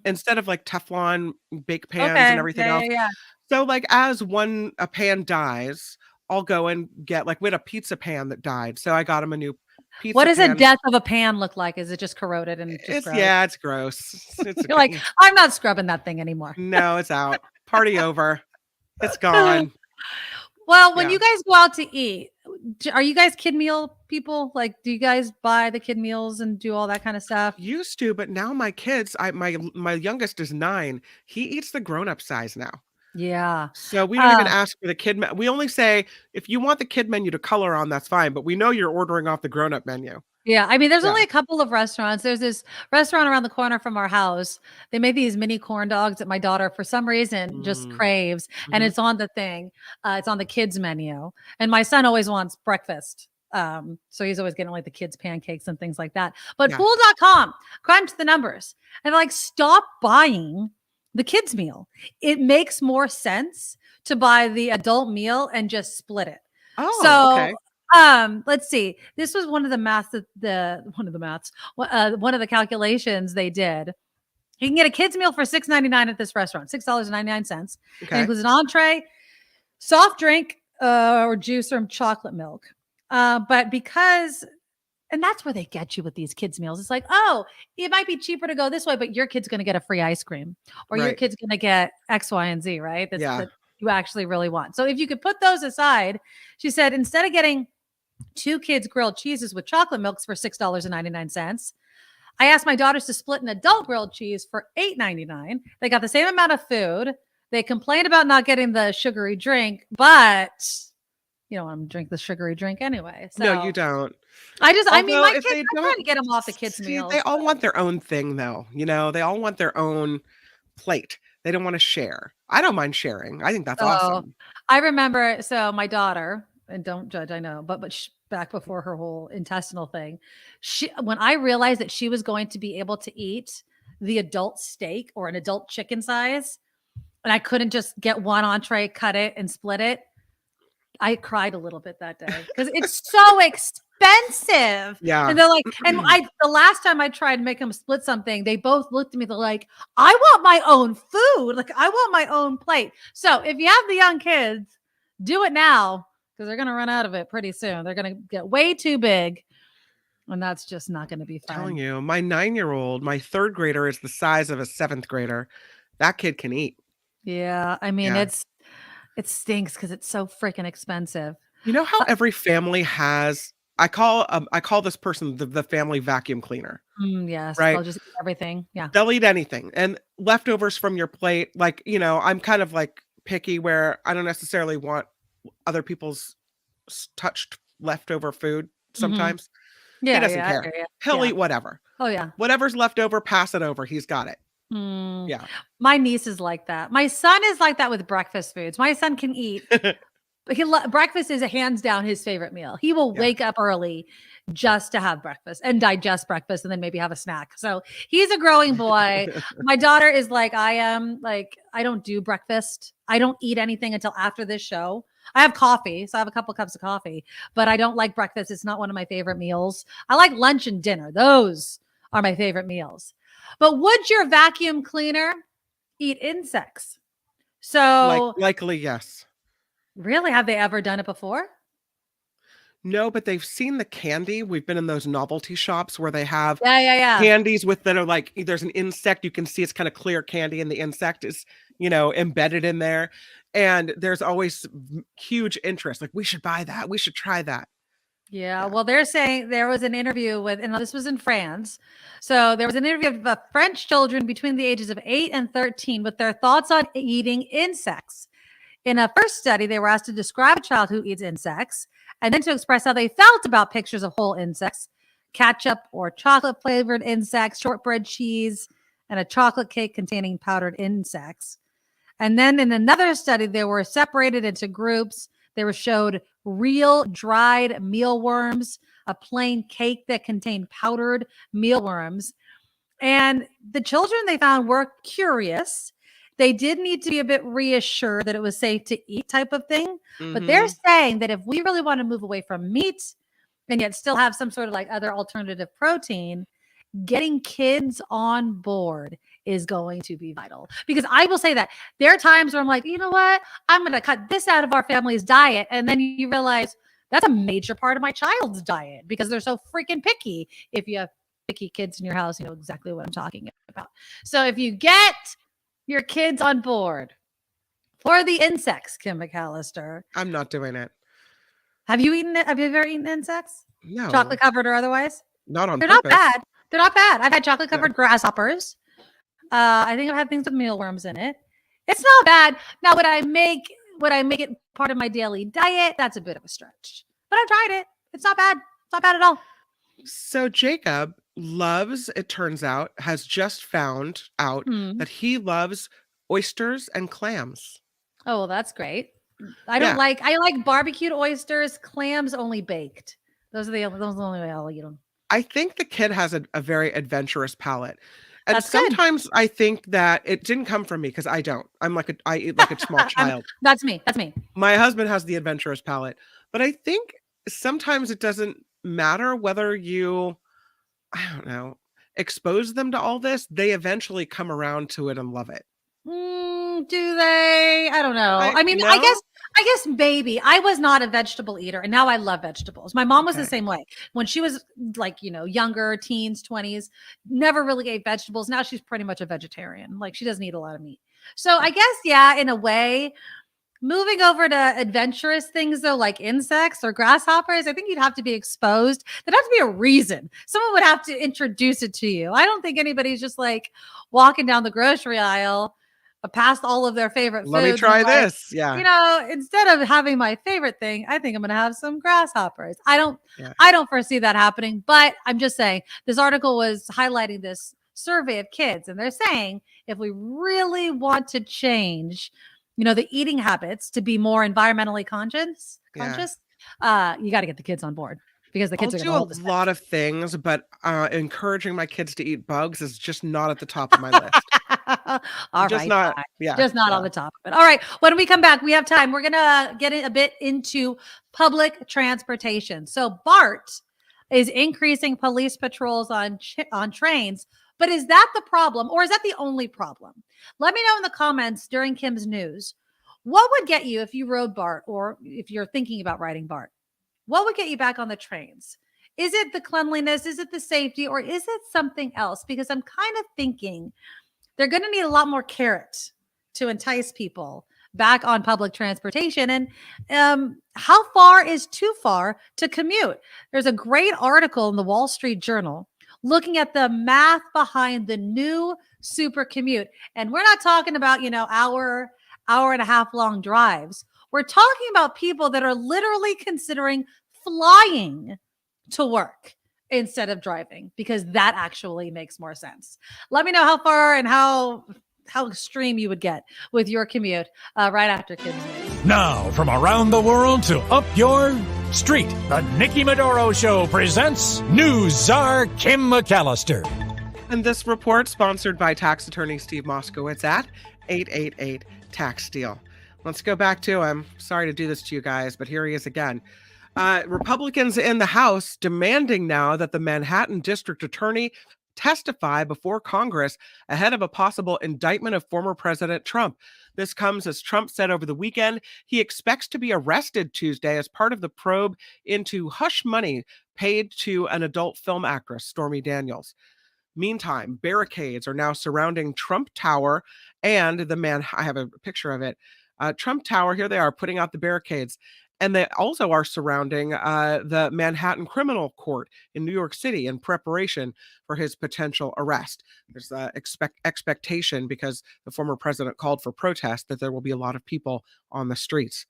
instead of Teflon bake pans and everything else. Yeah. So as a pan dies, I'll go and get we had a pizza pan that died. So I got him a new pizza What does pan. a death of a pan look like? Is it just corroded and it's gross? It's gross. You're like, I'm not scrubbing that thing anymore. No, it's out. Party over. It's gone. Well, when you guys go out to eat, are you guys kid meal people? Do you guys buy the kid meals and do all that kind of stuff? Used to, but now my kids, my youngest is 9. He eats the grown-up size now. Yeah. So we don't even ask for the kid. We only say, if you want the kid menu to color on, that's fine. But we know you're ordering off the grown-up menu. Yeah. I mean, there's only a couple of restaurants. There's this restaurant around the corner from our house. They make these mini corn dogs that my daughter, for some reason, just craves. And it's on the thing. It's on the kids menu. And my son always wants breakfast. So he's always getting the kids pancakes and things like that. But fool.com crunched the numbers and stop buying the kids meal. It makes more sense to buy the adult meal and just split it. Oh, so okay. Let's see. This was one of the maths one of the calculations they did. You can get a kid's meal for $6.99 at this restaurant, $6.99. Okay. It includes an entree, soft drink, or juice or chocolate milk. But because, and that's where they get you with these kids' meals. It's like, oh, it might be cheaper to go this way, but your kid's going to get a free ice cream, or your kid's going to get X, Y, and Z, right? That you actually really want. So if you could put those aside, she said, instead of getting 2 kids' grilled cheeses with chocolate milks for $6.99, I asked my daughters to split an adult grilled cheese for $8.99. They got the same amount of food. They complained about not getting the sugary drink, but you don't want them to drink the sugary drink anyway. So No, you don't. I mean, my if kids, they I'm trying to get them off the kids' meals. They all want their own thing, though. You know, they all want their own plate. They don't want to share. I don't mind sharing. I think that's awesome. I remember, so my daughter, and don't judge, I know, but back before her whole intestinal thing, when I realized that she was going to be able to eat the adult steak or an adult chicken size, and I couldn't just get one entree, cut it, and split it, I cried a little bit that day because it's so expensive. Yeah. And they're like, the last time I tried to make them split something, they both looked at me, they're like, I want my own food. Like, I want my own plate. So if you have the young kids, do it now, because they're going to run out of it pretty soon. They're going to get way too big, and that's just not going to be fun. I'm telling you, my 9-year-old, my 3rd grader is the size of a 7th grader. That kid can eat. Yeah. I mean, it stinks because it's so freaking expensive. You know how every family has, I call this person the family vacuum cleaner. Yes. Right. They'll just eat everything. Yeah. They'll eat anything. And leftovers from your plate, like, you know, I'm kind of like picky where I don't necessarily want other people's touched leftover food sometimes. Yeah. He doesn't care. He'll eat whatever. Oh, yeah. Whatever's left over, pass it over. He's got it. Yeah. My niece is like that. My son is like that with breakfast foods. My son can eat. Breakfast is a hands down his favorite meal. He will wake up early just to have breakfast and digest breakfast and then maybe have a snack. So he's a growing boy. My daughter is like I am. Like, I don't do breakfast. I don't eat anything until after this show. I have coffee, so I have a couple cups of coffee, but I don't like breakfast. It's not one of my favorite meals. I like lunch and dinner. Those are my favorite meals. But would your vacuum cleaner eat insects? So likely, yes. Really? Have they ever done it before? No, but they've seen the candy. We've been in those novelty shops where they have yeah. candies with that are like, there's an insect. You can see it's kind of clear candy and the insect is, you know, embedded in there. And there's always huge interest. Like, we should buy that. We should try that. Yeah. Well, they're saying there was an interview with, and this was in France. So there was an interview of French children between the ages of 8 and 13 with their thoughts on eating insects. In a first study, they were asked to describe a child who eats insects and then to express how they felt about pictures of whole insects, ketchup or chocolate flavored insects, shortbread cheese, and a chocolate cake containing powdered insects. And then in another study, they were separated into groups. They were showed real dried mealworms, a plain cake that contained powdered mealworms. And the children they found were curious. They did need to be a bit reassured that it was safe to eat type of thing. But they're saying that if we really want to move away from meat and yet still have some sort of like other alternative protein, getting kids on board is going to be vital. Because I will say that there are times where I'm like, you know what? I'm going to cut this out of our family's diet. And then you realize that's a major part of my child's diet because they're so freaking picky. If you have picky kids in your house, you know exactly what I'm talking about. So if you get your kids on board for the insects, Kim McAllister. I'm not doing it. Have you eaten it? Have you ever eaten insects? No. Chocolate covered or otherwise? Not on They're purpose. not bad. They're not bad. I've had chocolate covered grasshoppers. I think I've had things with mealworms in it. It's not bad. Now, would I make it part of my daily diet? That's a bit of a stretch. But I've tried it. It's not bad. It's not bad at all. So Jacob loves, it turns out, has just found out that he loves oysters and clams. Oh, well, that's great. I like barbecued oysters, clams only baked. Those are the only way I'll eat them. I think the kid has a very adventurous palate. And That's sometimes I think that it didn't come from me because I don't. I eat like a small child. That's me. My husband has the adventurous palate. But I think sometimes it doesn't matter whether you, I don't know, expose them to all this. They eventually come around to it and love it. Do they? I don't know. I mean, I guess maybe. I was not a vegetable eater, and now I love vegetables. My mom was the same way. When she was like, younger, teens, 20s, never really ate vegetables. Now she's pretty much a vegetarian. Like, she doesn't eat a lot of meat. So I guess, yeah, in a way, moving over to adventurous things, though, like insects or grasshoppers, I think you'd have to be exposed. There'd have to be a reason. Someone would have to introduce it to you. I don't think anybody's just like walking down the grocery aisle past all of their favorite foods. Let me try this. Yeah. Instead of having my favorite thing, I think I'm going to have some grasshoppers. I don't foresee that happening, but I'm just saying this article was highlighting this survey of kids, and they're saying if we really want to change, the eating habits to be more environmentally conscious, you got to get the kids on board. Because the kids I'll are do going to a lot of things, but encouraging my kids to eat bugs is just not at the top of my list. Just not on the top of it. All right. When we come back, we have time. We're going to get a bit into public transportation. So BART is increasing police patrols on trains. But is that the problem, or is that the only problem? Let me know in the comments during Kim's news. What would get you if you rode BART, or if you're thinking about riding BART? What would get you back on the trains? Is it the cleanliness? Is it the safety? Or is it something else? Because I'm kind of thinking they're going to need a lot more carrot to entice people back on public transportation. And how far is too far to commute? There's a great article in the Wall Street Journal looking at the math behind the new super commute. And we're not talking about, hour and a half long drives. We're talking about people that are literally considering flying to work instead of driving, because that actually makes more sense. Let me know how far and how extreme you would get with your commute right after Kim's news. Now, from around the world to up your street, the Nikki Medoro Show presents News Czar Kim McAllister. And this report sponsored by tax attorney Steve Moskowitz at 888 Tax Deal. Let's go back to him. Sorry to do this to you guys, but here he is again. Republicans in the House demanding now that the Manhattan District Attorney testify before Congress ahead of a possible indictment of former President Trump. This comes as Trump said over the weekend he expects to be arrested Tuesday as part of the probe into hush money paid to an adult film actress, Stormy Daniels. Meantime, barricades are now surrounding Trump Tower and I have a picture of it. Trump Tower, here they are putting out the barricades. And they also are surrounding the Manhattan Criminal Court in New York City in preparation for his potential arrest. There's expectation, because the former president called for protest, that there will be a lot of people on the streets.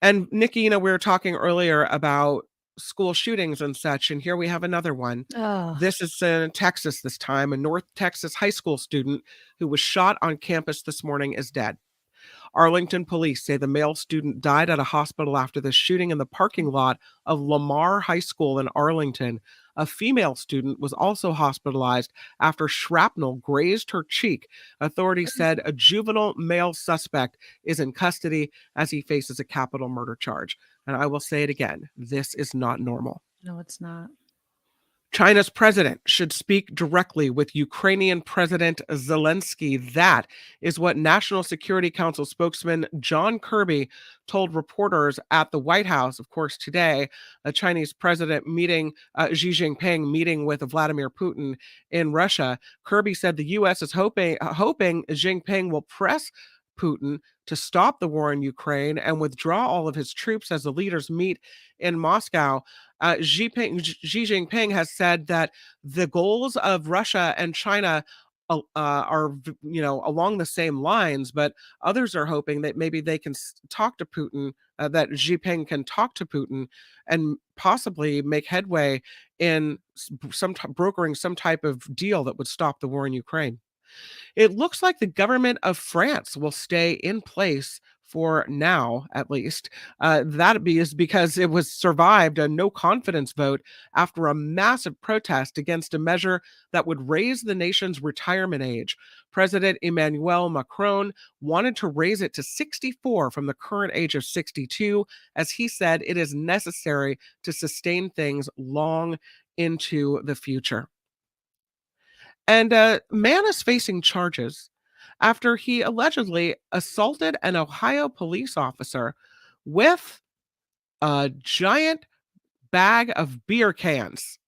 And Nikki, we were talking earlier about school shootings and such, and here we have another one. Oh. This is in Texas this time. A North Texas high school student who was shot on campus this morning is dead. Arlington police say the male student died at a hospital after the shooting in the parking lot of Lamar High School in Arlington. A female student was also hospitalized after shrapnel grazed her cheek. Authorities said a juvenile male suspect is in custody as he faces a capital murder charge. And I will say it again, this is not normal. No, it's not. China's president should speak directly with Ukrainian President Zelensky. That is what National Security Council spokesman John Kirby told reporters at the White House. Of course, today, a Chinese president meeting, Xi Jinping meeting with Vladimir Putin in Russia. Kirby said the U.S. is hoping Jinping will press Putin to stop the war in Ukraine and withdraw all of his troops as the leaders meet in Moscow. Xi Jinping has said that the goals of Russia and China are along the same lines, but others are hoping that maybe they can talk to Putin, that Xi Jinping can talk to Putin and possibly make headway in brokering some type of deal that would stop the war in Ukraine. It looks like the government of France will stay in place for now, at least. That is because it was survived a no confidence vote after a massive protest against a measure that would raise the nation's retirement age. President Emanuel Macron wanted to raise it to 64 from the current age of 62, as he said it is necessary to sustain things long into the future. And a man is facing charges after he allegedly assaulted an Ohio police officer with a giant bag of beer cans.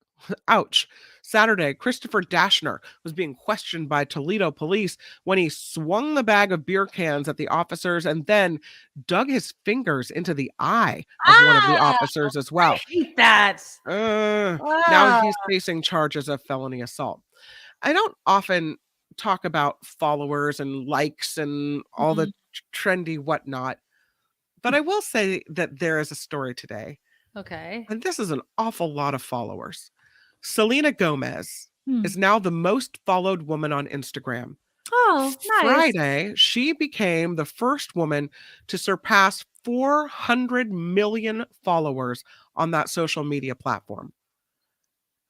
Ouch. Saturday, Christopher Dashner was being questioned by Toledo police when he swung the bag of beer cans at the officers and then dug his fingers into the eye of one of the officers as well. I hate that. Now he's facing charges of felony assault. I don't often talk about followers and likes and all the trendy whatnot, but I will say that there is a story today. Okay. And this is an awful lot of followers. Selena Gomez is now the most followed woman on Instagram. Oh, nice. Friday, she became the first woman to surpass 400 million followers on that social media platform.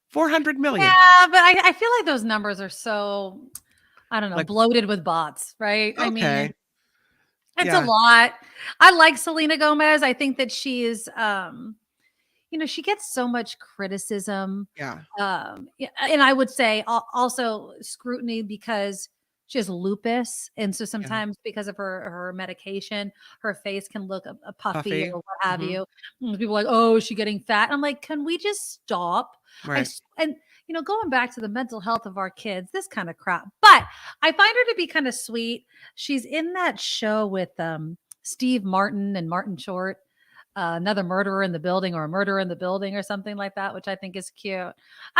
400 million. Yeah, but I feel like those numbers are so, I don't know, bloated with bots, right? Okay. I mean, it's a lot. I like Selena Gomez. I think that she is, she gets so much criticism. Yeah. And I would say also scrutiny because she has lupus. And so sometimes because of her medication, her face can look a puffy or what have you. And people are like, oh, is she getting fat? And I'm like, can we just stop? Right. And going back to the mental health of our kids, this kind of crap. But I find her to be kind of sweet. She's in that show with Steve Martin and Martin Short. Another murderer in the building or a murder in the building or something like that, which I think is cute. I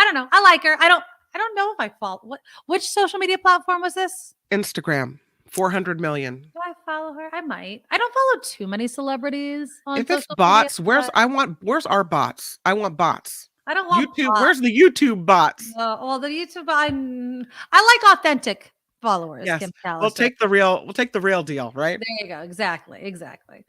don't know. I like her. I don't know if I follow which social media platform was this? Instagram, 400 million. Do I follow her? I might. I don't follow too many celebrities on If social it's bots, media, where's our bots? I want bots. I don't want YouTube. bots. Where's the YouTube bots? Well, the YouTube I like authentic followers. Yes. Kim We'll Callister. take the real deal, right? There you go. Exactly.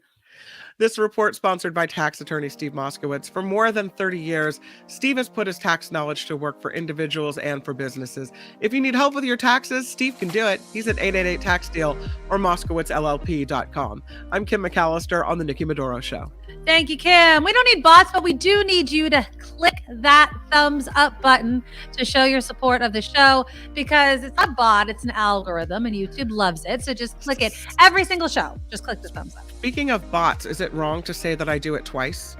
This report sponsored by tax attorney Steve Moskowitz. For more than 30 years, Steve has put his tax knowledge to work for individuals and for businesses. If you need help with your taxes, Steve can do it. He's at 888-TAX-DEAL or MoskowitzLLP.com. I'm Kim McAllister on the Nikki Medoro Show. Thank you, Kim. We don't need bots, but we do need you to click that thumbs up button to show your support of the show, because it's not a bot, it's an algorithm, and YouTube loves it. So just click it. Every single show, just click the thumbs up. Speaking of bots, is it wrong to say that I do it twice?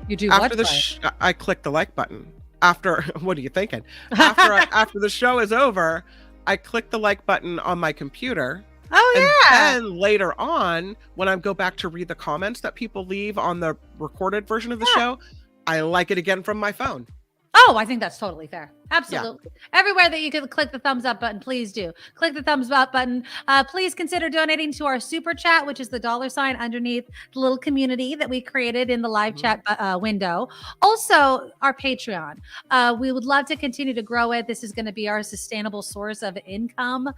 You do after what the I click the like button. After, what are you thinking? After the show is over, I click the like button on my computer. Oh, yeah. And then later on, when I go back to read the comments that people leave on the recorded version of the show, I like it again from my phone. Oh, I think that's totally fair. Absolutely. Yeah. Everywhere that you can click the thumbs up button, please do. Click the thumbs up button. Please consider donating to our super chat, which is the $ underneath the little community that we created in the live chat window. Also, our Patreon. We would love to continue to grow it. This is going to be our sustainable source of income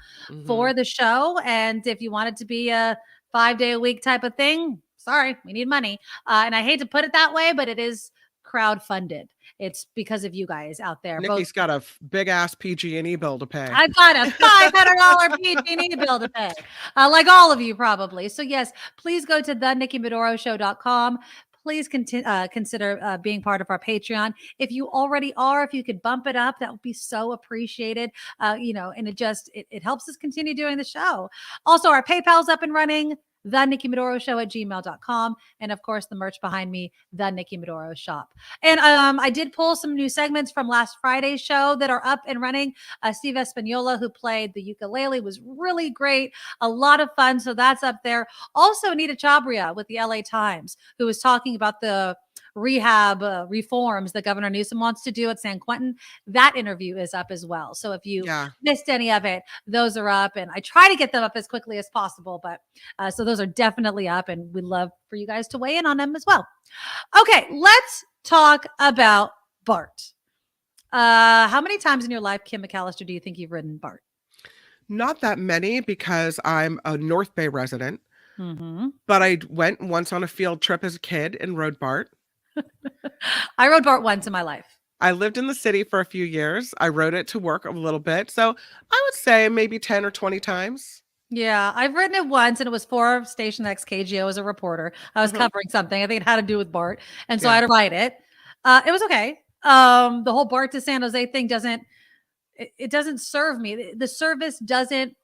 for the show. And if you want it to be a 5-day-a-week type of thing, sorry, we need money. And I hate to put it that way, but it is crowdfunded. It's because of you guys out there. Nikki's got a big ass PG&E bill to pay. I've got a $500 PG&E bill to pay, like all of you probably. So yes, please go to thenikkimedoroshow.com. Please consider being part of our Patreon. If you already are, if you could bump it up, that would be so appreciated. And it helps us continue doing the show. Also, our PayPal's up and running. thenikkimedoroshow@gmail.com. And of course, the merch behind me, the Nikki Medoro Shop. And I did pull some new segments from last Friday's show that are up and running. Steve Espanola, who played the ukulele, was really great. A lot of fun. So that's up there. Also, Anita Chabria with the LA Times, who was talking about the rehab reforms that Governor Newsom wants to do at San Quentin. That interview is up as well. So if you missed any of it, those are up, and I try to get them up as quickly as possible. But so those are definitely up, and we'd love for you guys to weigh in on them as well. Okay, let's talk about BART. How many times in your life, Kim McAllister, do you think you've ridden BART? Not that many, because I'm a North Bay resident. But I went once on a field trip as a kid and rode BART. I rode BART once in my life. I lived in the city for a few years. I rode it to work a little bit. So I would say maybe 10 or 20 times. Yeah, I've ridden it once, and it was for Station X KGO as a reporter. I was covering something. I think it had to do with BART, and so I had to ride it. It was okay. The whole BART to San Jose thing doesn't serve me. The service doesn't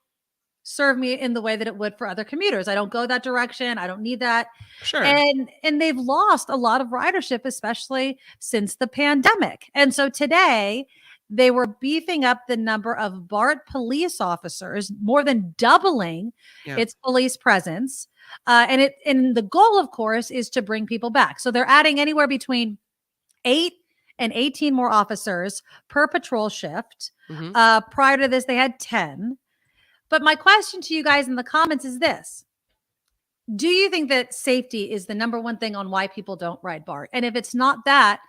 serve me in the way that it would for other commuters. I don't go that direction. I don't need that. Sure. And they've lost a lot of ridership, especially since the pandemic. And so today they were beefing up the number of BART police officers, more than doubling its police presence. And the goal, of course, is to bring people back. So they're adding anywhere between 8 and 18 more officers per patrol shift. Prior to this, they had 10. But my question to you guys in the comments is this. Do you think that safety is the number one thing on why people don't ride BART? And if it's not that,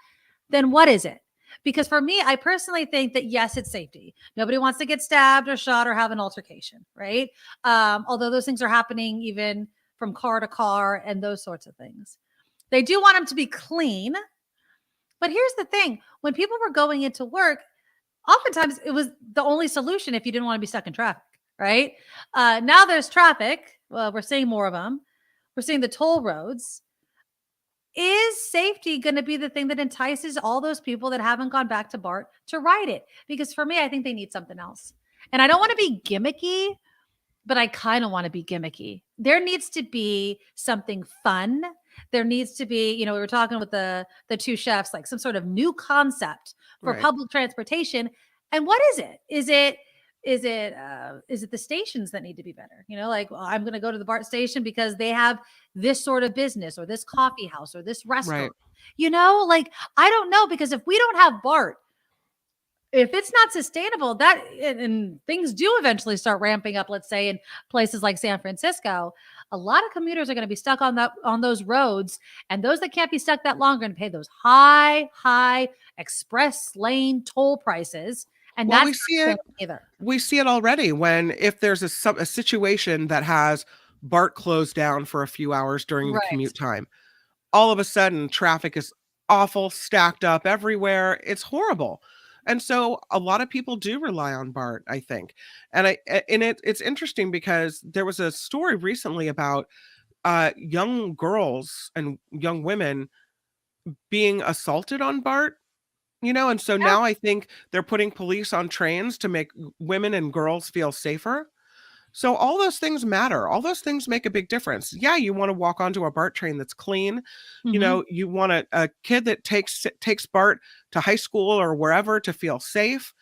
then what is it? Because for me, I personally think that, yes, it's safety. Nobody wants to get stabbed or shot or have an altercation, right? Although those things are happening even from car to car and those sorts of things. They do want them to be clean. But here's the thing. When people were going into work, oftentimes it was the only solution if you didn't want to be stuck in traffic. Right? Now there's traffic. Well, we're seeing more of them. We're seeing the toll roads. Is safety going to be the thing that entices all those people that haven't gone back to BART to ride it? Because for me, I think they need something else. And I don't want to be gimmicky, but I kind of want to be gimmicky. There needs to be something fun. There needs to be, we were talking with the two chefs, like some sort of new concept for public transportation. And what is it? Is it the stations that need to be better? Well, I'm going to go to the BART station because they have this sort of business or this coffee house or this restaurant. I don't know, because if we don't have BART, if it's not sustainable, and things do eventually start ramping up, let's say in places like San Francisco, a lot of commuters are going to be stuck on those roads, and those that can't be stuck that long are going to pay those high express lane toll prices. And we see it already if there's a situation that has BART closed down for a few hours during the commute time, all of a sudden traffic is awful, stacked up everywhere. It's horrible. And so a lot of people do rely on BART, I think. And it's interesting because there was a story recently about young girls and young women being assaulted on BART. And so now I think they're putting police on trains to make women and girls feel safer. So all those things matter. All those things make a big difference. Yeah, you want to walk onto a BART train that's clean. You want a kid that takes BART to high school or wherever to feel safe.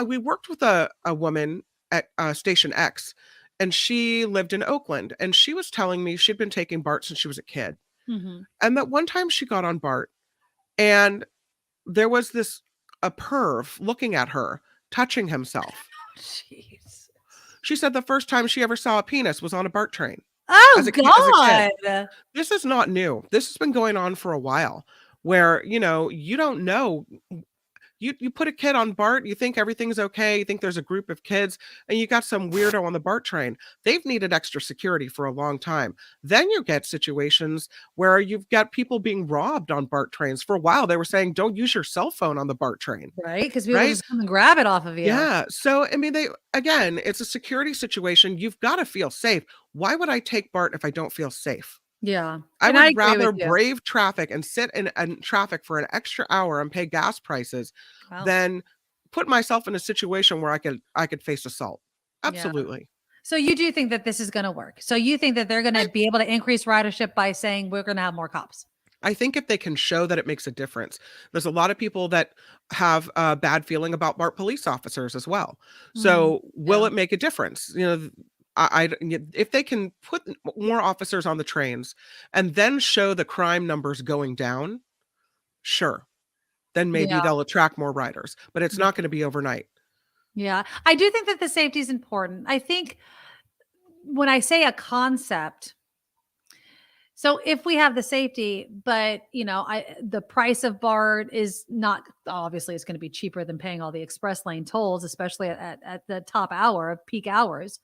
We worked with a woman at Station X, and she lived in Oakland, and she was telling me she'd been taking BART since she was a kid. And that one time she got on BART, and there was a perv looking at her, touching himself. Jeez. She said the first time she ever saw a penis was on a BART train. Oh, God. This is not new. This has been going on for a while, where, you don't know. You put a kid on BART, you think everything's okay, you think there's a group of kids, and you got some weirdo on the BART train. They've needed extra security for a long time. Then you get situations where you've got people being robbed on BART trains. For a while, they were saying, don't use your cell phone on the BART train. Right, because people just come and grab it off of you. Yeah, so, it's a security situation. You've got to feel safe. Why would I take BART if I don't feel safe? Yeah. I would rather brave traffic and sit in traffic for an extra hour and pay gas prices than put myself in a situation where I could face assault. Absolutely. Yeah. So you do think that this is going to work? So you think that they're going to be able to increase ridership by saying we're going to have more cops? I think if they can show that it makes a difference. There's a lot of people that have a bad feeling about BART police officers as well. So will it make a difference? If they can put more officers on the trains and then show the crime numbers going down, sure, then maybe they'll attract more riders, but it's not going to be overnight. Yeah, I do think that the safety is important. I think when I say a concept, so if we have the safety, but the price of BART is not, obviously it's going to be cheaper than paying all the express lane tolls, especially at the top hour of peak hours.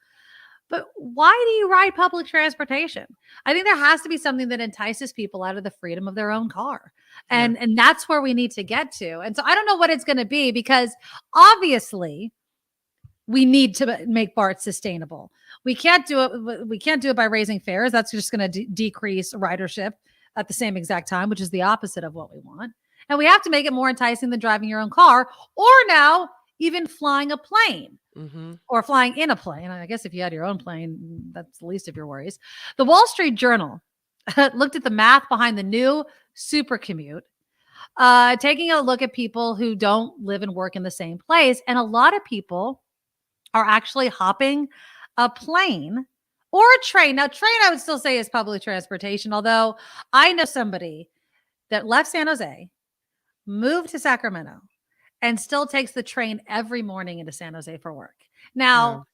But why do you ride public transportation? I think there has to be something that entices people out of the freedom of their own car. And that's where we need to get to. And so I don't know what it's going to be, because obviously we need to make BART sustainable. We can't do it. We can't do it by raising fares. That's just going to decrease ridership at the same exact time, which is the opposite of what we want. And we have to make it more enticing than driving your own car, or now even flying a plane. Or flying in a plane. I guess if you had your own plane, that's the least of your worries. The Wall Street Journal looked at the math behind the new super commute, taking a look at people who don't live and work in the same place. And a lot of people are actually hopping a plane or a train. Now, train, I would still say, is public transportation, although I know somebody that left San Jose, moved to Sacramento, and still takes the train every morning into San Jose for work. Now,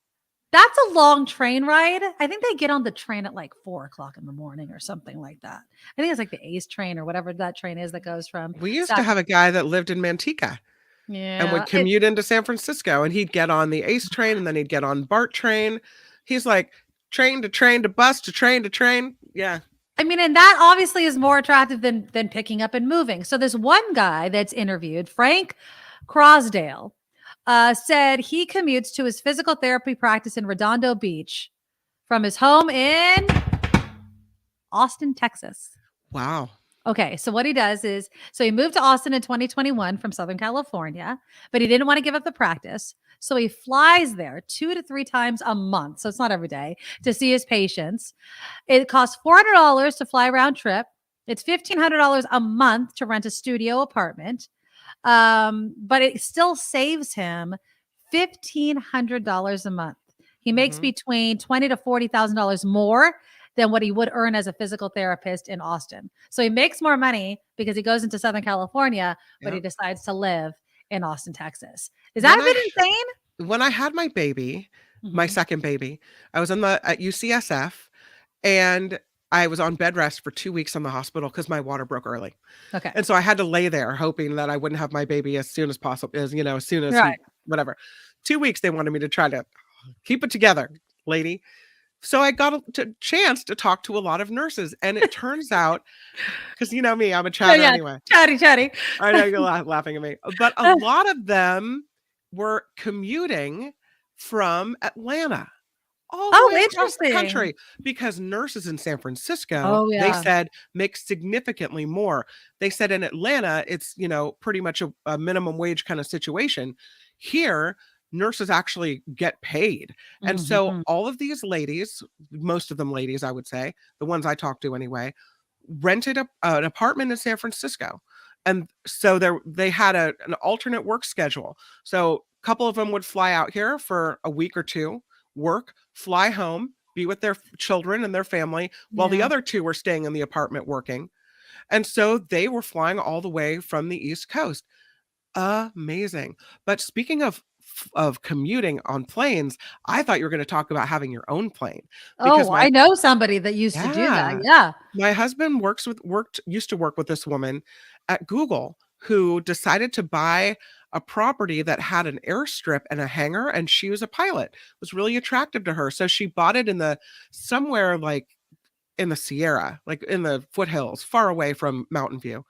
that's a long train ride. I think they get on the train at like 4:00 in the morning or something like that. I think it's like the Ace train or whatever that train is that goes from. We used to have a guy that lived in Manteca. And would commute into San Francisco, and he'd get on the Ace train, and then he'd get on BART train. He's like, train to bus to train to train. Yeah. I mean, and that obviously is more attractive than picking up and moving. So this one guy that's interviewed, Frank Crosdale, said he commutes to his physical therapy practice in Redondo Beach from his home in Austin, Texas. Wow. Okay, so what he does is, so he moved to Austin in 2021 from Southern California, but he didn't want to give up the practice. So he flies there 2 to 3 times a month. So it's not every day, to see his patients. It costs $400 to fly round trip. It's $1,500 a month to rent a studio apartment. But it still saves him $1,500 a month. He makes between $20,000 to $40,000 more than what he would earn as a physical therapist in Austin. So he makes more money because he goes into Southern California, but he decides to live in Austin, Texas. Is that a bit insane? When I had my baby, my second baby, I was at UCSF, and I was on bed rest for 2 weeks in the hospital because my water broke early. Okay. And so I had to lay there hoping that I wouldn't have my baby as soon as possible, as soon as whatever. 2 weeks, they wanted me to try to keep it together, lady. So I got a chance to talk to a lot of nurses, and it turns out, because you know me, I'm a chatter anyway. Chatty. I know you're laughing at me, but a lot of them were commuting from Atlanta all the way across the country, because nurses in San Francisco, they said, make significantly more. They said in Atlanta, it's, pretty much a minimum wage kind of situation. Here, nurses actually get paid. And so all of these ladies, most of them ladies, I would say, the ones I talked to anyway, rented an apartment in San Francisco. And so they had an alternate work schedule. So a couple of them would fly out here for a week or two, work, fly home, be with their children and their family, while the other two were staying in the apartment working. And so they were flying all the way from the East Coast. Amazing. But speaking of commuting on planes, I thought you were going to talk about having your own plane. I know somebody that used to do that. Yeah. My husband used to work with this woman at Google who decided to buy a property that had an airstrip and a hangar, and she was a pilot. It was really attractive to her. So she bought it somewhere like in the Sierra, like in the foothills, far away from Mountain View.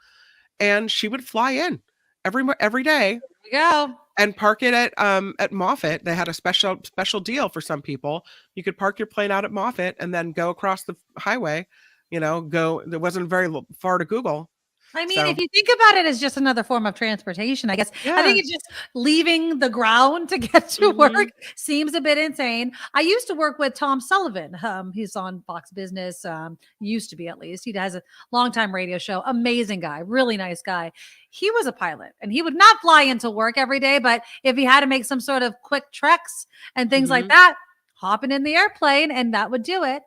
And she would fly in every day. There we go. And park it at Moffett. They had a special deal for some people. You could park your plane out at Moffett and then go across the highway. There wasn't very far to Google. I mean, if you think about it as just another form of transportation, I guess. I think it's just leaving the ground to get to work seems a bit insane. I used to work with Tom Sullivan. He's on Fox Business, used to be at least. He has a longtime radio show. Amazing guy, really nice guy. He was a pilot, and he would not fly into work every day, but if he had to make some sort of quick treks and things like that, hopping in the airplane, and that would do it.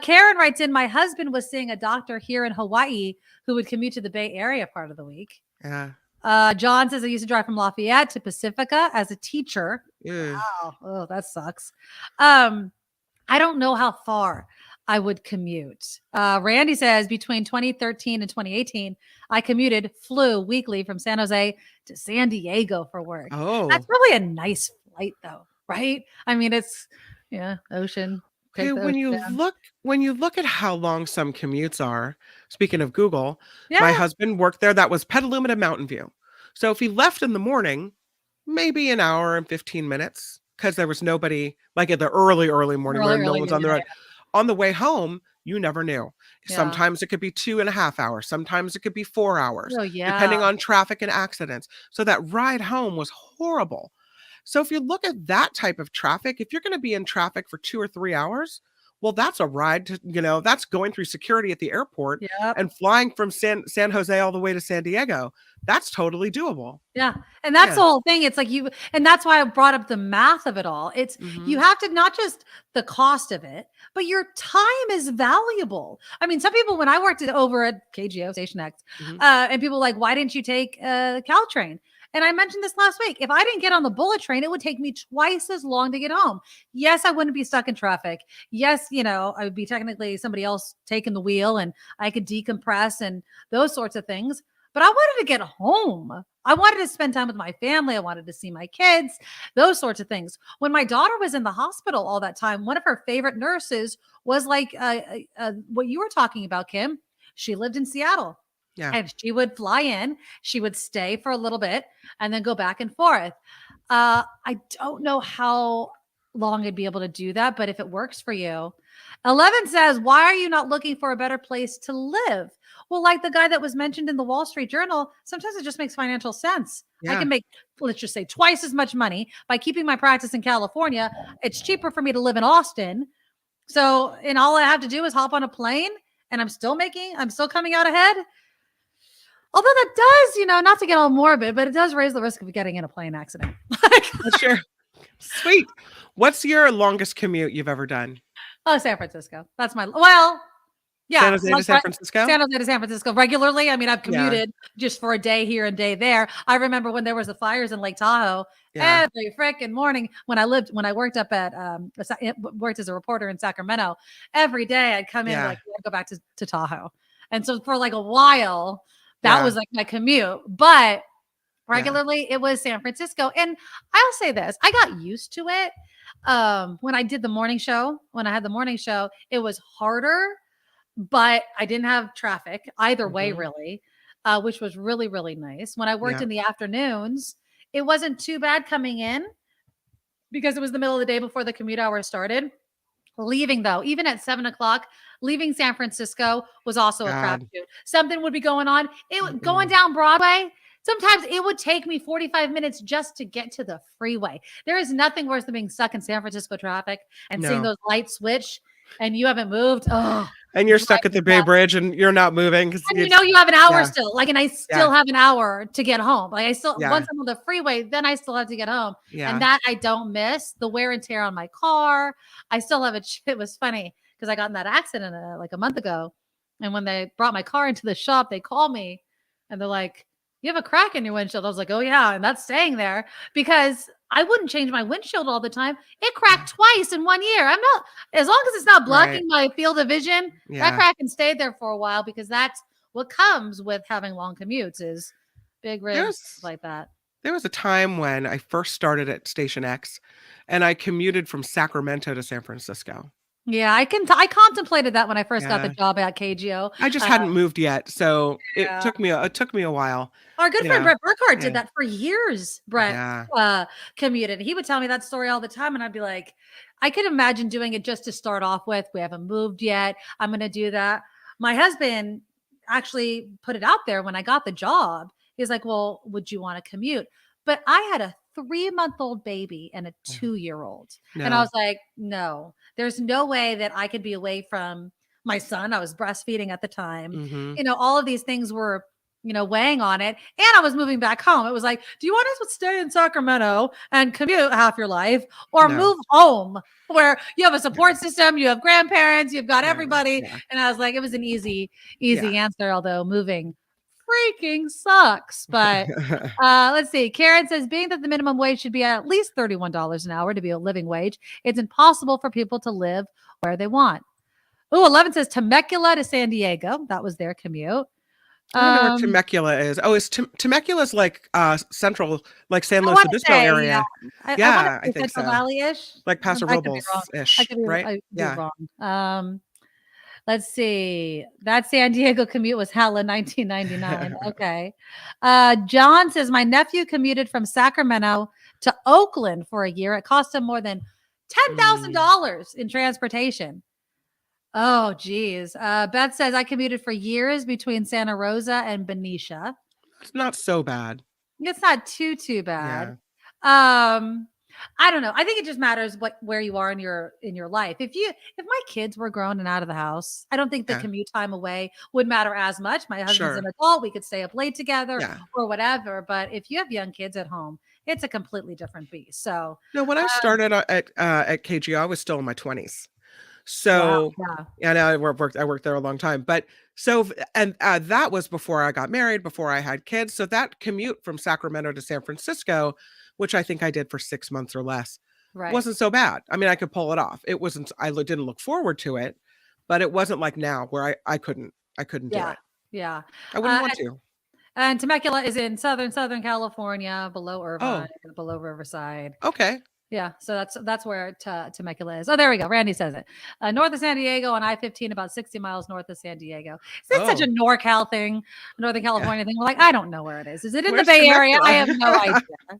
Karen writes in, my husband was seeing a doctor here in Hawaii who would commute to the Bay Area part of the week. Yeah. John says I used to drive from Lafayette to Pacifica as a teacher. Wow. Oh, that sucks. I don't know how far I would commute. Randy says between 2013 and 2018, I flew weekly from San Jose to San Diego for work. Oh, that's probably a nice flight though, right? I mean, it's, Yeah, ocean. Okay, Take the when ocean you down. look at how long some commutes are, speaking of Google, Yeah. my husband worked there. That was Petaluma to Mountain View. So if he left in the morning, maybe an hour and 15 minutes because there was nobody like at the early morning where no Early, one's yeah, on the yeah, road. On the way home, you never knew. Yeah. Sometimes it could be 2.5 hours. Sometimes it could be 4 hours, Oh, yeah. depending on traffic and accidents. So that ride home was horrible. So if you look at that type of traffic, if you're going to be in traffic for 2 or 3 hours, well, that's a ride to, that's going through security at the airport Yep. and flying from San Jose all the way to San Diego. That's totally doable. Yeah. And that's Yeah. the whole thing. It's like and that's why I brought up the math of it all. It's you have to not just the cost of it, but your time is valuable. I mean, some people, when I worked over at KGO Station X, and people were like, why didn't you take Caltrain? And I mentioned this last week. If I didn't get on the bullet train, it would take me twice as long to get home. Yes, I wouldn't be stuck in traffic. Yes, I would be technically somebody else taking the wheel and I could decompress and those sorts of things. But I wanted to get home. I wanted to spend time with my family. I wanted to see my kids, those sorts of things. When my daughter was in the hospital all that time, one of her favorite nurses was like what you were talking about, Kim. She lived in Seattle. Yeah. And she would fly in, she would stay for a little bit and then go back and forth. I don't know how long I'd be able to do that, but if it works for you. 11 says, why are you not looking for a better place to live? Well, like the guy that was mentioned in the Wall Street Journal, sometimes it just makes financial sense. I Yeah. can make, let's just say, twice as much money by keeping my practice in California. It's cheaper for me to live in Austin. So, and all I have to do is hop on a plane and I'm still coming out ahead. Although that does, not to get all morbid, but it does raise the risk of getting in a plane accident. Sure. Sweet. What's your longest commute you've ever done? Oh, San Francisco. That's yeah. San Jose to San Francisco? San Jose to San Francisco regularly. I mean, I've commuted just for a day here and day there. I remember when there was the fires in Lake Tahoe every freaking morning when I worked up at, worked as a reporter in Sacramento. Every day I'd come in and I'd go back to Tahoe. And so for like a while, that was like my commute, but regularly it was San Francisco. And I'll say this, I got used to it. When I did the morning show, when I had the morning show, it was harder, but I didn't have traffic either way, really, which was really, really nice. When I worked in the afternoons, it wasn't too bad coming in because it was the middle of the day before the commute hour started. Leaving though, even at 7:00, leaving San Francisco was also a crapshoot. Something would be going on. Going down Broadway. Sometimes it would take me 45 minutes just to get to the freeway. There is nothing worse than being stuck in San Francisco traffic and seeing those lights switch and you haven't moved. Oh, and you're stuck at the Bay Bridge and you're not moving. And you have an hour still. And I still have an hour to get home. Like once I'm on the freeway, then I still have to get home. Yeah. And that I don't miss. The wear and tear on my car. I still have it was funny because I got in that accident like a month ago. And when they brought my car into the shop, they called me and they're like, you have a crack in your windshield. I was like, oh yeah. And that's staying there because I wouldn't change my windshield all the time. It cracked twice in 1 year. I'm not, as long as it's not blocking my field of vision, that crack can stay there for a while because that's what comes with having long commutes is big risks like that. There was a time when I first started at Station X and I commuted from Sacramento to San Francisco. Yeah, I contemplated that when I first got the job at KGO. I just hadn't moved yet, so it took me a while. Our good friend Brett Burkhardt did that for years. Brett commuted. He would tell me that story all the time, and I'd be like, I could imagine doing it just to start off with. We haven't moved yet. I'm going to do that. My husband actually put it out there when I got the job. He's like, well, would you want to commute? But I had a 3-month-old baby and a 2-year-old. No. And I was like, no, there's no way that I could be away from my son. I was breastfeeding at the time. All of these things were, weighing on it. And I was moving back home. It was like, do you want us to stay in Sacramento and commute half your life or move home where you have a support system, you have grandparents, you've got everybody. And I was like, it was an easy answer, although moving freaking sucks. But let's see. Karen says, being that the minimum wage should be at least $31 an hour to be a living wage, it's impossible for people to live where they want. Oh, 11 says Temecula to San Diego. That was their commute. I don't know where Temecula is. Oh, is Temecula's like central, like San Luis Obispo area? Yeah, I think Central so. Valley-ish. Like Paso Robles-ish, right? I could be Yeah. wrong. Let's see. That San Diego commute was hell in 1999. Okay. John says, my nephew commuted from Sacramento to Oakland for a year. It cost him more than $10,000 in transportation. Oh, geez. Beth says, I commuted for years between Santa Rosa and Benicia. It's not so bad. It's not too bad. I don't know. I think it just matters where you are in your life. If my kids were grown and out of the house, I don't think the commute time away would matter as much. My husband's an adult. We could stay up late together or whatever. But if you have young kids at home, it's a completely different beast. So no, when I started at KGO, I was still in my 20s. So and I worked there a long time. But so that was before I got married, before I had kids. So that commute from Sacramento to San Francisco, which I think I did for 6 months or less, wasn't so bad. I mean, I could pull it off. It wasn't, I didn't look forward to it, but it wasn't like now where I couldn't do it. Yeah. I wouldn't want to. And Temecula is in Southern California, below Irvine, below Riverside. Okay. Yeah. So that's where Temecula is. Oh, there we go. Randy says it. North of San Diego on I-15, about 60 miles north of San Diego. Is this such a NorCal thing, Northern California thing? We're like, I don't know where it is. Is it in the Bay Area? I have no idea.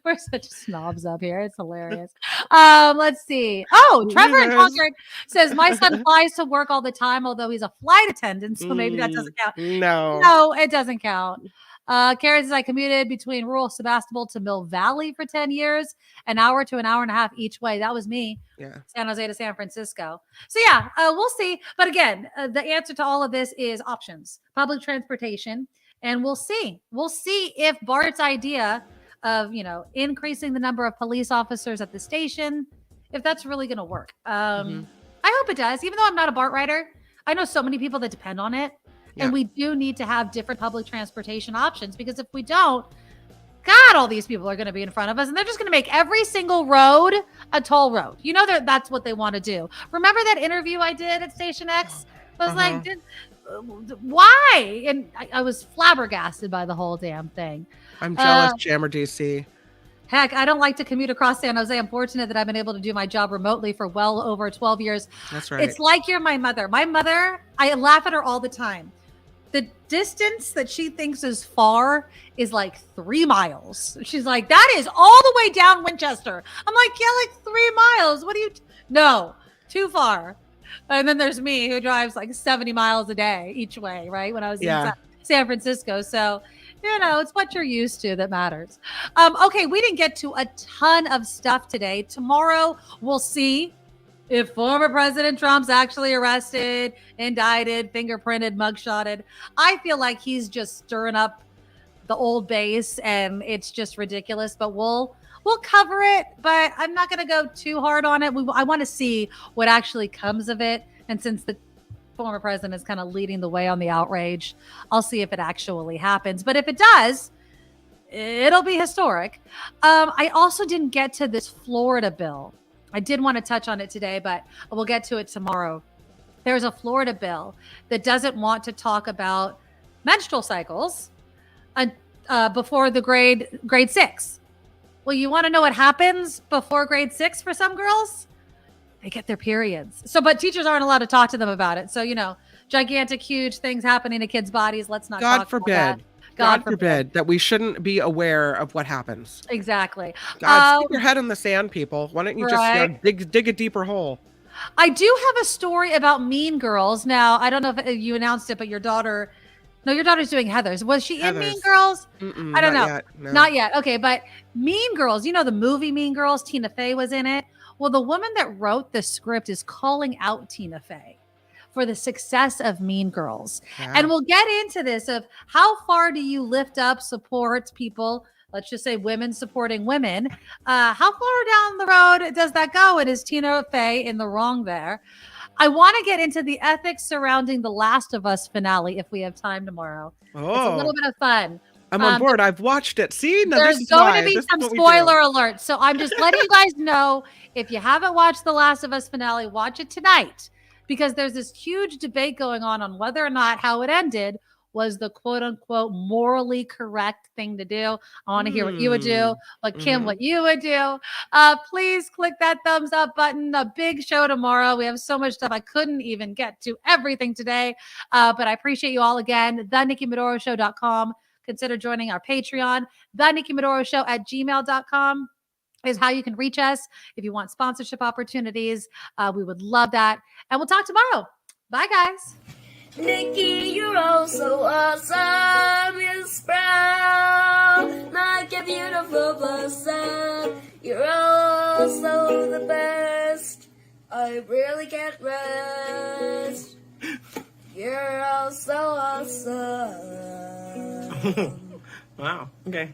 We're such snobs up here. It's hilarious. Let's see. Oh, Trevor in Concord says, my son flies to work all the time, although he's a flight attendant, so maybe that doesn't count. No, it doesn't count. Karen says, I commuted between rural Sebastopol to Mill Valley for 10 years, an hour to an hour and a half each way. That was me. Yeah. San Jose to San Francisco. So yeah, we'll see. But again, the answer to all of this is options, public transportation. And we'll see. We'll see if Bart's idea of, increasing the number of police officers at the station, if that's really going to work. I hope it does. Even though I'm not a BART rider, I know so many people that depend on it. Yeah. And we do need to have different public transportation options, because if we don't, God, all these people are going to be in front of us and they're just going to make every single road a toll road. That's what they want to do. Remember that interview I did at Station X? I was like, why? And I was flabbergasted by the whole damn thing. I'm jealous, Jammer DC. Heck, I don't like to commute across San Jose. I'm fortunate that I've been able to do my job remotely for well over 12 years. That's right. It's like you're my mother. My mother, I laugh at her all the time. The distance that she thinks is far is like 3 miles. She's like, that is all the way down Winchester. I'm like, yeah, like 3 miles. What do you? No, too far. And then there's me who drives like 70 miles a day each way, right? When I was in San Francisco. So, it's what you're used to that matters. Okay, we didn't get to a ton of stuff today. Tomorrow, we'll see if former President Trump's actually arrested, indicted, fingerprinted, mugshotted. I feel like he's just stirring up the old base and it's just ridiculous, but we'll cover it, but I'm not going to go too hard on it. I want to see what actually comes of it. And since the former president is kind of leading the way on the outrage, I'll see if it actually happens. But if it does, it'll be historic. I also didn't get to this Florida bill. I did want to touch on it today, but we'll get to it tomorrow. There's a Florida bill that doesn't want to talk about menstrual cycles before the grade 6. Well, you want to know what happens before grade 6 for some girls? They get their periods. But teachers aren't allowed to talk to them about it. So, gigantic, huge things happening to kids' bodies. Let's not talk about that. God forbid that we shouldn't be aware of what happens. Exactly. God, stick your head in the sand, people. Why don't you just dig a deeper hole? I do have a story about Mean Girls. Now, I don't know if you announced it, but your daughter's doing Heathers. Was she in Mean Girls? I don't know. Not yet. Okay, but Mean Girls, the movie Mean Girls, Tina Fey was in it. Well, the woman that wrote the script is calling out Tina Fey for the success of Mean Girls. Yeah. And we'll get into this of how far do you lift up, support people, let's just say women supporting women. How far down the road does that go? And is Tina Fey in the wrong there? I want to get into the ethics surrounding the Last of Us finale if we have time tomorrow. It's a little bit of fun. I'm on board. I've watched it. See, now there's going to be some spoiler alerts. So I'm just letting you guys know, if you haven't watched the Last of Us finale, watch it tonight, because there's this huge debate going on whether or not how it ended was the quote unquote morally correct thing to do. I want to hear what you would do, what Kim, what you would do. Please click that thumbs up button. A big show tomorrow. We have so much stuff. I couldn't even get to everything today, but I appreciate you all again. TheNikkiMedoroShow.com. Consider joining our Patreon. TheNikkiMedoroShow@gmail.com is how you can reach us if you want sponsorship opportunities. We would love that. And we'll talk tomorrow. Bye, guys. Nikki, you're all so awesome. You're proud, like a beautiful blossom. You're also the best. I really can't rest. You're all so awesome. Wow. Okay.